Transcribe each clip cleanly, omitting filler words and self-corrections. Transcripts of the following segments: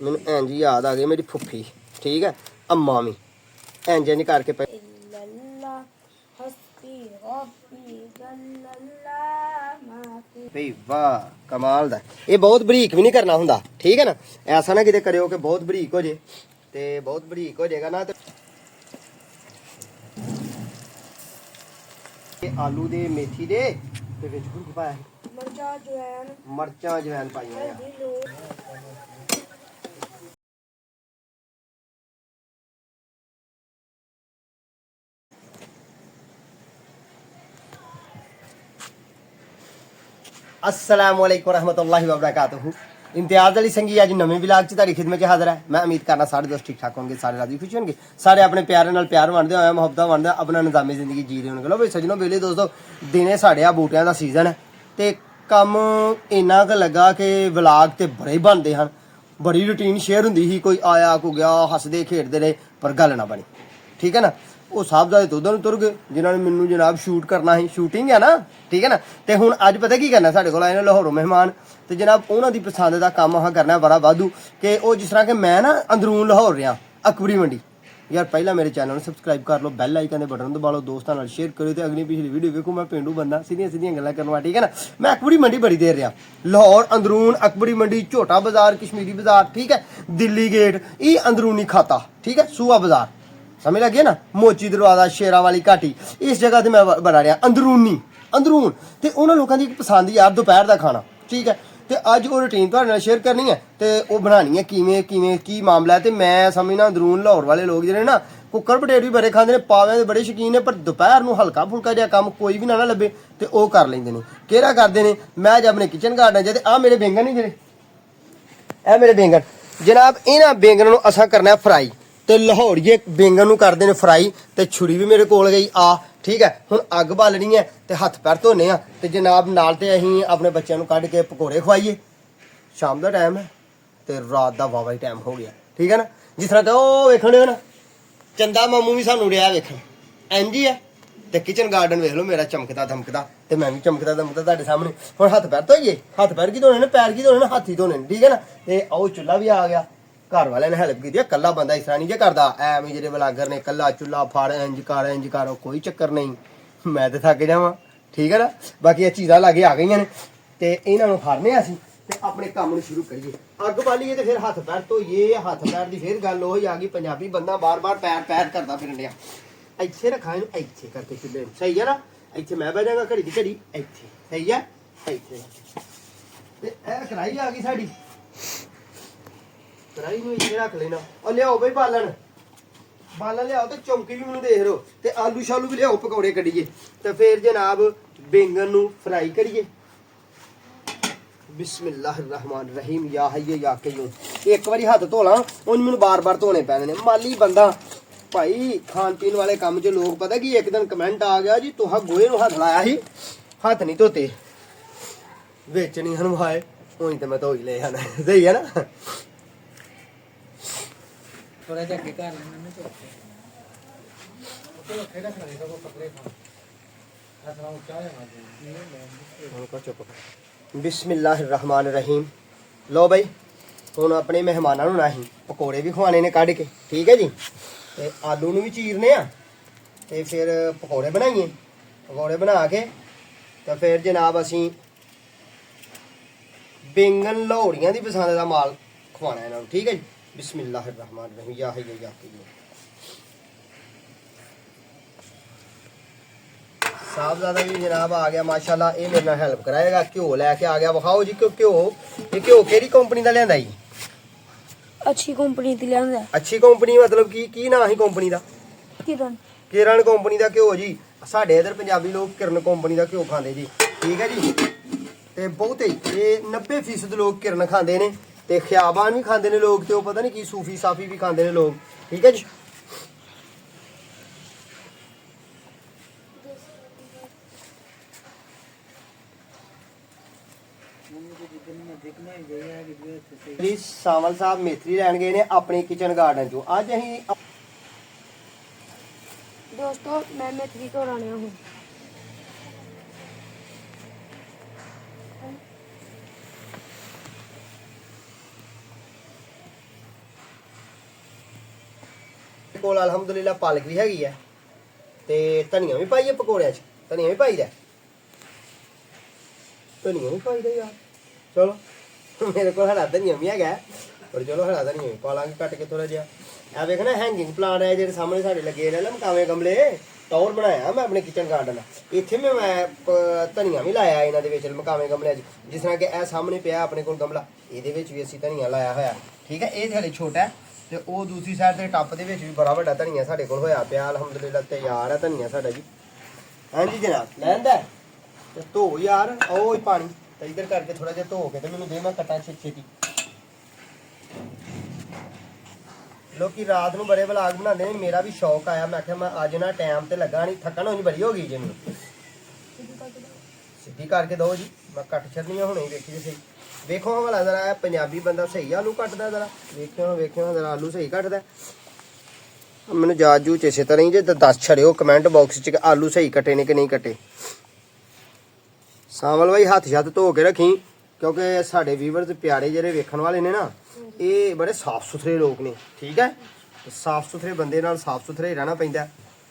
ਮੈਨੂੰ ਇੰਜ याद आ गई मेरी फुफी। ठीक है अम्मा भी इंज इंज करके भाई वाह कमाल दा। ये बहुत बरीक भी नहीं करना हुंदा, ठीक है ना। ऐसा ना किते करियो कि बहुत बरीक हो जे, ते बहुत बरीक हो जाएगा ना। ते आलू दे मेथी दे ते विच कुछ पाया मरचां जवैन पाइयां। अस्सलामुअलैकुम रहमतुल्लाहि व बरकातहू। इम्तियाज़ अली संगी अज नवे ब्लॉग च तुहाडी खिदमत च हाज़र है। मैं उम्मीद करना सारे दोस्त ठीक ठाक होंगे, सारे राजी खुश होंगे, सारे अपने प्यारे नाल प्यार वंडदे होए मुहब्बत वंडदे अपना निज़ामी जिंदगी जी रहे होंगे। लो भाई सजनों बेले दोस्तों दिने साढ़े आ बूटियां दा सीजन है ते कम इन्ना क लगा कि व्लॉग ते बड़े ही बनते हैं। बड़ी रूटीन शेयर हुंदी ही, कोई आया कोई गया हसदे खेडदे रहे पर गल ना बनी, ठीक है ना। ਉਹ ਸਾਹਿਬਜ਼ਾਦੇ ਤੋਂ ਉਧਰ ਨੂੰ ਤੁਰ ਗਏ ਜਿਨ੍ਹਾਂ ਨੇ ਮੈਨੂੰ ਜਨਾਬ ਸ਼ੂਟ ਕਰਨਾ ਸੀ, ਸ਼ੂਟਿੰਗ ਹੈ ਨਾ, ਠੀਕ ਹੈ ਨਾ। ਤੇ ਹੁਣ ਅੱਜ ਪਤਾ ਕੀ ਕਰਨਾ, ਸਾਡੇ ਕੋਲ ਆਏ ਨੇ ਲਾਹੌਰੋਂ ਮਹਿਮਾਨ ਤੇ ਜਨਾਬ ਉਹਨਾਂ ਦੀ ਪਸੰਦ ਦਾ ਕੰਮ ਆਹ ਕਰਨਾ ਬੜਾ ਵਾਧੂ ਕਿ ਉਹ ਜਿਸ ਤਰ੍ਹਾਂ ਕਿ ਮੈਂ ਨਾ ਅੰਦਰੂਨ ਲਾਹੌਰ ਰਿਹਾ ਅਕਬਰੀ ਮੰਡੀ। ਯਾਰ ਪਹਿਲਾਂ ਮੇਰੇ ਚੈਨਲ ਨੂੰ ਸਬਸਕ੍ਰਾਈਬ ਕਰ ਲਓ, ਬੈਲ ਆਈਕਨ ਦੇ ਬਟਨ ਦਬਾ ਲਓ, ਦੋਸਤਾਂ ਨਾਲ ਸ਼ੇਅਰ ਕਰਿਓ ਤੇ ਅਗਲੀ ਪਿਛਲੀ ਵੀਡੀਓ ਵੇਖੋ। ਮੈਂ ਪਿੰਡੂ ਬੰਦਾ ਸਿੱਧੀਆਂ ਸਿੱਧੀਆਂ ਗੱਲਾਂ ਕਰਨ ਵਾਲਾ, ਠੀਕ ਹੈ ਨਾ। ਮੈਂ ਅਕਬਰੀ ਮੰਡੀ ਬੜੀ ਦੇਰ ਰਿਹਾ, ਲਾਹੌਰ ਅੰਦਰੂਨ ਅਕਬਰੀ ਮੰਡੀ, ਝੋਟਾ ਬਾਜ਼ਾਰ, ਕਸ਼ਮੀਰੀ ਬਾਜ਼ਾਰ, ठीक है, दिल्ली गेट, ये अंदरूनी खाता, ठीक है, सूआ बाजार समझ लगे ना, मोची दरवाजा, शेरा वाली घाटी, इस जगह ते मैं बना रहा अंदरूनी अंदरून। ते उन्होंने लोगों की पसंद यार दोपहर का खाना, ठीक है। ਤੇ ਅੱਜ ਉਹ ਰੂਟੀਨ ਤੁਹਾਡੇ ਨਾਲ ਸ਼ੇਅਰ ਕਰਨੀ ਹੈ ਤੇ ਉਹ ਬਣਾਣੀ ਹੈ ਕਿਵੇਂ ਕਿਵੇਂ ਕੀ ਮਾਮਲਾ ਹੈ। ਤੇ ਮੈਂ ਸਮਝਣਾ ਅੰਦਰੂਨ ਲਾਹੌਰ ਵਾਲੇ ਲੋਕ ਜਿਹੜੇ ਨਾ ਕੁੱਕਰ ਪਟੇਟ ਵੀ ਬੜੇ ਖਾਂਦੇ ਨੇ, ਪਾਵਿਆਂ ਦੇ ਬੜੇ ਸ਼ੌਕੀਨ ਨੇ, ਪਰ ਦੁਪਹਿਰ ਨੂੰ ਹਲਕਾ ਫੁਲਕਾ ਜਿਹਾ ਕੰਮ ਕੋਈ ਵੀ ਨਾ ਲੱਭੇ ਤੇ ਉਹ ਕਰ ਲੈਂਦੇ ਨੇ। ਕਿਹੜਾ ਕਰਦੇ ਨੇ, ਮੈਂ ਅੱਜ ਆਪਣੇ ਕਿਚਨ ਗਾਰਡਨ 'ਚ ਤੇ ਆਹ ਮੇਰੇ ਬੈਂਗਣ ਨਹੀਂ ਜਿਹੜੇ ਇਹ ਮੇਰੇ ਬੈਂਗਣ ਜਨਾਬ, ਇਹਨਾਂ ਬੈਂਗਣ ਨੂੰ ਅਸਾਂ ਕਰਨਾ ਫਰਾਈ ਤੇ ਲਾਹੌਰੀਏ ਬੈਂਗਣ ਨੂੰ ਕਰਦੇ ਨੇ ਫਰਾਈ। ਤੇ ਛੁਰੀ ਵੀ ਮੇਰੇ ਕੋਲ ਗਈ ਆ, ਠੀਕ ਹੈ। ਹੁਣ ਅੱਗ ਬਾਲਣੀ ਹੈ ਤੇ ਹੱਥ ਪੈਰ ਧੋਨੇ ਆ ਤੇ ਜਨਾਬ ਨਾਲ ਤੇ ਅਸੀਂ ਆਪਣੇ ਬੱਚਿਆਂ ਨੂੰ ਕੱਢ ਕੇ ਪਕੌੜੇ ਖਵਾਈਏ। ਸ਼ਾਮ ਦਾ ਟਾਈਮ ਹੈ ਤੇ ਰਾਤ ਦਾ ਵਾਵਾ ਹੀ ਟਾਈਮ ਹੋ ਗਿਆ, ਠੀਕ ਹੈ ਨਾ। ਜਿਸ ਤਰ੍ਹਾਂ ਕਿ ਉਹ ਵੇਖਣੇ ਹੋ ਨਾ ਚੰਦਾ ਮਾਮੂ ਵੀ ਸਾਨੂੰ ਰਿਹਾ ਵੇਖਣ ਇੰਝ ਹੀ ਹੈ। ਤੇ ਕਿਚਨ ਗਾਰਡਨ ਵੇਖ ਲਓ ਮੇਰਾ ਚਮਕਦਾ ਧਮਕਦਾ ਤੇ ਮੈਂ ਵੀ ਚਮਕਦਾ ਧਮਕਦਾ ਤੁਹਾਡੇ ਸਾਹਮਣੇ। ਹੁਣ ਹੱਥ ਪੈਰ ਧੋਈਏ, ਹੱਥ ਪੈਰ ਕੀ ਧੋਣੇ ਨੇ, ਪੈਰ ਕੀ ਧੋਣੇ ਨੇ, ਹੱਥ ਹੀ ਧੋਣੇ ਨੇ, ਠੀਕ ਹੈ ਨਾ। ਤੇ ਉਹ ਚੁੱਲ੍ਹਾ ਵੀ ਆ ਗਿਆ, ਘਰ ਵਾਲਿਆਂ ਨੇ ਹੈਲਪ ਕੀਤੀ। ਕੱਲਾ ਬੰਦਾ ਇਸ ਤਰ੍ਹਾਂ ਨਹੀਂ ਜੇ ਕਰਦਾ, ਐਵੇਂ ਜਿਹੜੇ ਵਲਾਗਰ ਨੇ ਕੱਲਾ ਚੁੱਲ੍ਹਾ ਫੜ ਇੰਜ ਕਰ ਕੋਈ ਚੱਕਰ ਨਹੀਂ, ਮੈਂ ਤੇ ਥੱਕ ਜਾਵਾਂ, ਠੀਕ ਹੈ ਨਾ। ਬਾਕੀ ਇਹ ਚੀਜ਼ਾਂ ਲਾਗੇ ਆ ਗਈਆਂ ਨੇ ਤੇ ਇਹਨਾਂ ਨੂੰ ਫੜਨੇ ਅਸੀਂ ਤੇ ਆਪਣੇ ਕੰਮ ਨੂੰ ਸ਼ੁਰੂ ਕਰੀਏ। ਅੱਗ ਬਾਲੀਏ ਤੇ ਫਿਰ ਹੱਥ ਪੈਰ ਧੋਈਏ। ਹੱਥ ਪੈਰ ਦੀ ਫਿਰ ਗੱਲ ਉਹੀ ਆ ਗਈ, ਪੰਜਾਬੀ ਬੰਦਾ ਬਾਰ-ਬਾਰ ਪੈਰ ਪੈਰ ਕਰਦਾ ਫਿਰਨ ਡਿਆ। ਇੱਥੇ ਰੱਖਾਂ ਇਹਨੂੰ, ਇੱਥੇ ਕਰਕੇ ਚੁੱਲ੍ਹੇ ਨੂੰ, ਸਹੀ ਹੈ ਨਾ। ਇੱਥੇ ਮੈਂ ਬਹਿ ਜਾਵਾਂਗਾ ਘੜੀ ਦੀ ਘੜੀ, ਇੱਥੇ ਸਹੀ ਹੈ। ਇੱਥੇ ਤੇ ਇਹ ਕੜਾਹੀ ਆ ਗਈ ਸਾਡੀ, ਕੜਾਹੀ ਨੂੰ ਇੱਥੇ ਰੱਖ ਲੈਣਾ। ਉਹ ਲਿਆਓ ਬਈ ਬਾਲਣ ਲਿਆਓ ਤੇ ਚੌਂਕੀ ਵੀ ਮੈਨੂੰ ਦੇਖ ਲਓ ਤੇ ਆਲੂ ਸ਼ਾਲੂ ਵੀ ਲਿਆਓ, ਪਕੌੜੇ ਕੱਢੀਏ ਤੇ ਫਿਰ ਜਨਾਬ ਬੈਂਗਣ ਨੂੰ ਫਰਾਈ ਕਰੀਏ। ਬਿਸਮਿल्लाहिर्रहमानिर्रहीम या हय्य या कय्यूम। ਇੱਕ ਵਾਰੀ ਹੱਥ ਧੋ ਲਾਂ ਉਹਨੂੰ ਮੈਨੂੰ ਬਾਰ-ਬਾਰ ਧੋਣੇ ਪੈਣੇ ਨੇ। ਮਾਲੀ ਬੰਦਾ ਭਾਈ ਖਾਣ ਪੀਣ ਵਾਲੇ ਕੰਮ 'ਚ ਲੋਕ ਪਤਾ ਕੀ ਇੱਕ ਦਿਨ ਕਮੈਂਟ ਆ ਗਿਆ ਜੀ ਤੁਹਾਂ ਗੋਹੇ ਨੂੰ ਹੱਥ ਲਾਇਆ ਸੀ, ਹੱਥ ਨਹੀਂ ਧੋਤੇ, ਵਿੱਚ ਨਹੀਂ ਹਨਵਾਏ ਉਹੀ ਤੇ ਮੈਂ ਧੋ ਹੀ ਲਏ ਹਨ, ਸਹੀ ਹੈ ਨਾ। ਥੋੜਾ ਜਿਹਾ ਅੱਗੇ ਕਰ ਲੈਣਾ ਮੈਂ ਬਿਸਮਿल्लाहिर्रहमानिर्रहीम। लो भाई ਹੁਣ ਆਪਣੇ ਮਹਿਮਾਨਾਂ ਨੂੰ ਨਾ ਹੀ ਪਕੌੜੇ ਵੀ ਖਵਾਣੇ ਨੇ ਕੱਢ ਕੇ, ਠੀਕ ਹੈ ਜੀ। ਤੇ ਆਲੂ ਨੂੰ ਵੀ ਚੀਰਨੇ ਆ ਤੇ ਫਿਰ ਪਕੌੜੇ ਬਣਾਈਏ। ਪਕੌੜੇ ਬਣਾ ਕੇ ਤਾਂ ਫਿਰ ਜਨਾਬ ਅਸੀਂ ਬੈਂਗਣ ਲਾਹੌਰੀਆਂ ਦੀ ਪਸੰਦ ਦਾ ਮਾਲ ਖਵਾਣਾ ਇਹਨਾਂ ਨੂੰ, ਠੀਕ ਹੈ ਜੀ। ਬਿਸਮਿल्लाहिर्रहमानिर्रहीम या हय्य या कय्यूम। साहबजादा भी जनाब आ गया माशाल्लाह, ये मेरे नाल हेल्प कराएगा। घ्यो लैके आ गया, विखाओ जी घ्यो। ये घ्यो केड़ी कंपनी दा लिआंदा जी? अच्छी कंपनी दी लिआंदा। अच्छी कंपनी मतलब की नाम है कंपनी दा? किरण कंपनी दा घ्यो जी। साडे इधर पंजाबी लोग किरण कंपनी दा घ्यो खांदे जी, ठीक है जी। ते बहुते ये 90% लोग किरण खांदे ने ते खियाबान भी खांदे ने लोग, ते पता नहीं की सूफी साफी भी खांदे ने लोग, ठीक है जी। सावल साहब मेथरी लैन गए ने अपने किचन गार्डन चो। अज अहीं दोस्तों मैं मेथरी तो लाने हूँ। ਕੋਲ ਅਲਹਮਦੁਲਿਲਾ ਪਾਲਕ ਵੀ ਹੈਗੀ ਹੈ ਤੇ ਧਨੀਆ ਵੀ ਪਾਈਏ ਪਕੌੜਿਆਂ 'ਚ ਧਨੀਆ ਵੀ ਪਾਈਦਾ ਧਨੀਆ ਵੀ ਪਾਈਦਾ ਯਾਰ ਚਲੋ ਮੇਰੇ ਕੋਲ ਹਰਾ ਧਨੀਆ ਵੀ ਹੈਗਾ ਪਰ ਚਲੋ ਹਰਾ ਧਨੀਆ ਵੀ ਪਾ ਲਾਂਗੇ ਕੱਟ ਕੇ ਥੋੜਾ ਜਿਹਾ ਇਹ ਵੇਖ ਨਾ ਹੈਂਗਿੰਗ ਪਲਾਂਟ ਹੈ ਜਿਹੜੇ ਸਾਹਮਣੇ ਸਾਡੇ ਲੱਗੇ ਨੇ ਨਾ ਮਕਾਵੇਂ ਗਮਲੇ ਟੌਰ ਬਣਾਇਆ ਮੈਂ ਆਪਣੇ ਕਿਚਨ ਗਾਰਡਨ ਇੱਥੇ ਮੈਂ ਧਨੀਆ ਵੀ ਲਾਇਆ ਇਹਨਾਂ ਦੇ ਵਿੱਚ ਮਕਾਵੇਂ ਗਮਲਿਆਂ 'ਚ ਜਿਸ ਤਰ੍ਹਾਂ ਕਿ ਇਹ ਸਾਹਮਣੇ ਪਿਆ ਆਪਣੇ ਕੋਲ ਗਮਲਾ ਇਹਦੇ ਵਿੱਚ ਵੀ ਅਸੀਂ ਧਨੀਆ ਲਾਇਆ ਹੋਇਆ ਠੀਕ ਹੈ ਇਹ ਹਲੇ ਛੋਟਾ ਹੈ ਤੇ ਉਹ ਦੂਸਰੀ ਸਾਈਡ ਤੇ ਟੱਪ ਦੇ ਵਿੱਚ ਵੀ ਬੜਾ ਵੱਡਾ ਧਨੀਆ ਸਾਡੇ ਕੋਲ ਹੋਇਆ ਪਿਆ ਅਲਹਮਦੁਲਿਲਾ ਤਿਆਰ ਹੈ ਧਨੀਆ ਸਾਡਾ ਜੀ ਹਾਂਜੀ ਜਨਾਬ ਲੈਂਦਾ ਤੇ ਧੋ ਯਾਰ ਉਹ ਹੀ ਪਾਣੀ ਤੇ ਇਧਰ ਕਰਕੇ ਥੋੜਾ ਜਿਹਾ ਧੋ ਕੇ ਤੇ ਮੈਨੂੰ ਦੇ ਮੈਂ ਕੱਟਾਂ ਛੇਤੀ ਲੋਕੀ ਰਾਤ ਨੂੰ ਬੜੇ ਵਲਾਗ ਬਣਾਉਂਦੇ ਨੇ ਮੇਰਾ ਵੀ ਸ਼ੌਕ ਆਇਆ ਮੈਂ ਆਖਿਆ ਮੈਂ ਅੱਜ ਨਾ ਟਾਈਮ ਤੇ ਲੱਗਾ ਨਹੀਂ ਥੱਕਣ ਹੋਣੀ ਬੜੀ ਹੋ ਗਈ ਜੇ ਮੈਨੂੰ ਸਿੱਧੀ ਕਰਕੇ ਦੋ ਜੀ ਮੈਂ ਕੱਟ ਛੱਡਣੀ ਹੁਣੇ ਵੇਖੀ ਜੇ ਸਹੀ ਵੇਖੋ ਹਵਾਲਾ ਜ਼ਰਾ ਪੰਜਾਬੀ ਬੰਦਾ ਸਹੀ ਆਲੂ ਕੱਟਦਾ ਜ਼ਰਾ ਵੇਖਿਓ ਜ਼ਰਾ ਆਲੂ ਸਹੀ ਕੱਟਦਾ ਮੈਨੂੰ ਜਾਜ ਜੂ ਇਸੇ ਤਰ੍ਹਾਂ ਹੀ ਜੇ ਦੱਸ ਛੜਿਓ ਕਮੈਂਟ ਬਾਕਸ 'ਚ ਆਲੂ ਸਹੀ ਕੱਟੇ ਨੇ ਕਿ ਨਹੀਂ ਕੱਟੇ ਸਾਵਲ ਬਾਈ ਹੱਥ ਛੱਤ ਧੋ ਕੇ ਰੱਖੀ ਕਿਉਂਕਿ ਸਾਡੇ ਵੀਵਰਸ ਪਿਆਰੇ ਜਿਹੜੇ ਵੇਖਣ ਵਾਲੇ ਨੇ ਨਾ ਇਹ ਬੜੇ ਸਾਫ ਸੁਥਰੇ ਲੋਕ ਨੇ ਠੀਕ ਹੈ ਸਾਫ ਸੁਥਰੇ ਬੰਦੇ ਨਾਲ ਸਾਫ ਸੁਥਰੇ ਰਹਿਣਾ ਪੈਂਦਾ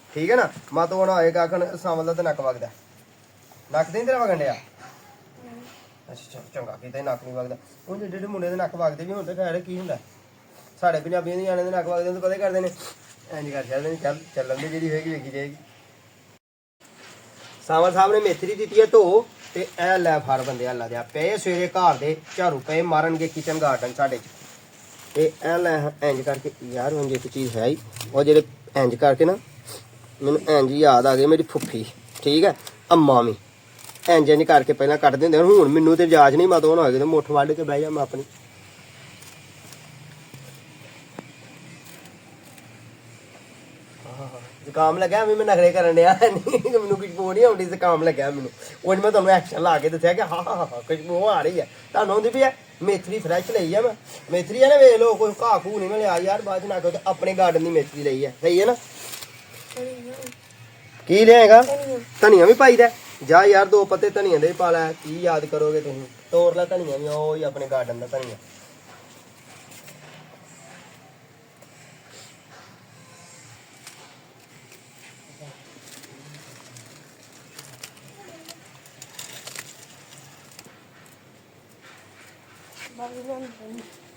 ਠੀਕ ਹੈ ਨਾ ਮਤ ਹੋਣਾ ਹੋਏਗਾ ਆਖਣ ਸਾਵਲ ਦਾ ਤਾਂ ਨੱਕ ਵਗਦਾ ਨੱਕ ਤੇ ਨਹੀਂ ਤੇਰਾ ਵਗਣ ਡਿਆ ਅੱਛਾ ਚੰਗਾ ਕਿਤੇ ਨੱਕ ਨਹੀਂ ਵਗਦਾ ਉਹ ਜਿਹੜੇ ਮੁੰਡੇ ਦੇ ਨੱਕ ਵਗਦੇ ਵੀ ਹੁੰਦੇ ਖੈਰ ਕੀ ਹੁੰਦਾ ਸਾਡੇ ਪੰਜਾਬੀਆਂ ਦੇ ਜਾਣੇ ਦੇ ਨੱਕ ਵਗਦੇ ਹੁੰਦੇ ਪਤਾ ਕਰਦੇ ਨੇ ਇੰਝ ਕਰ ਛੱਡਦੇ ਨੇ ਚੱਲਣ ਦੀ ਜਿਹੜੀ ਹੋਏਗੀ ਵੇਖੀ ਜਾਏਗੀ ਸਾਵਲ ਸਾਹਿਬ ਨੇ ਮੇਥਰੀ ਦਿੱਤੀ ਹੈ ਧੋ ਤੇ ਇਹ ਲੈ ਫੜ ਬੰਦੇ ਅੱਲਾ ਦੇ ਪਏ ਸਵੇਰੇ ਘਰ ਦੇ ਝਾੜੂ ਪਏ ਮਾਰਨਗੇ ਕਿਚਨ ਗਾਰਡਨ ਸਾਡੇ 'ਚ ਤੇ ਇਹ ਲੈ ਇੰਜ ਕਰਕੇ ਯਾਰ ਉਂਝ ਇੱਕ ਚੀਜ਼ ਹੈ ਹੀ ਉਹ ਜਿਹੜੇ ਇੰਜ ਕਰਕੇ ਨਾ ਮੈਨੂੰ ਇੰਜ ਯਾਦ ਆ ਗਈ ਮੇਰੀ ਫੁੱਫੀ ਠੀਕ ਹੈ ਅੰਮਾ ਵੀ ਇੰਜ ਕਰਕੇ ਪਹਿਲਾਂ ਕੱਟਦੇ ਹੁੰਦੇ ਹੁਣ ਮੈਨੂੰ ਤੇ ਜਾਚ ਨਹੀਂ ਮੈਂ ਦੋਨੋਂ ਹੈਗੇ ਤੇ ਮੁੱਠ ਵੱਢ ਕੇ ਬਹਿ ਜਾ ਮੈਂ ਆਪਣੀ ਜ਼ੁਕਾਮ ਲੱਗਿਆ ਵੀ ਮੈਂ ਨਖਰੇ ਕਰਨ ਡਿਆ ਨਹੀਂ ਮੈਨੂੰ ਕੁਝ ਬੋ ਨਹੀਂ ਆਉਂਦੀ ਜ਼ੁਕਾਮ ਲੱਗਿਆ ਮੈਨੂੰ ਉਹ ਮੈਂ ਤੁਹਾਨੂੰ ਐਕਸ਼ਨ ਲਾ ਕੇ ਦੱਸਿਆ ਕਿ ਹਾਂ ਕੁਝ ਬੋ ਆ ਰਹੀ ਹੈ ਤੁਹਾਨੂੰ ਆਉਂਦੀ ਵੀ ਹੈ ਮੇਥਰੀ ਫਰੈਸ਼ ਲਈ ਆ ਮੈਂ ਮੇਥਰੀ ਹੈ ਨਾ ਵੇਖ ਲਓ ਕੋਈ ਘਾਹ ਘੂ ਨਹੀਂ ਮਿਲਿਆ ਯਾਰ ਬਾਅਦ ਚ ਨਾ ਕਹੋ ਆਪਣੇ ਗਾਰਡਨ ਦੀ ਮੇਥਰੀ ਲਈ ਹੈ ਸਹੀ ਹੈ ਨਾ ਕੀ ਲਿਆਏਗਾ ਧਨੀਆ ਵੀ ਪਾਈਦਾ ਜਾ ਯਾਰ 2 ਪੱਤੇ ਧਨੀਆ ਦੇ ਪਾ ਲੈ ਕੀ ਯਾਦ ਕਰੋਗੇ ਤੁਸੀਂ ਤੋੜ ਲੈ ਧਨੀਆ ਵੀ ਉਹ ਹੀ ਆਪਣੇ ਗਾਰਡਨ ਦਾ ਧਨੀਆ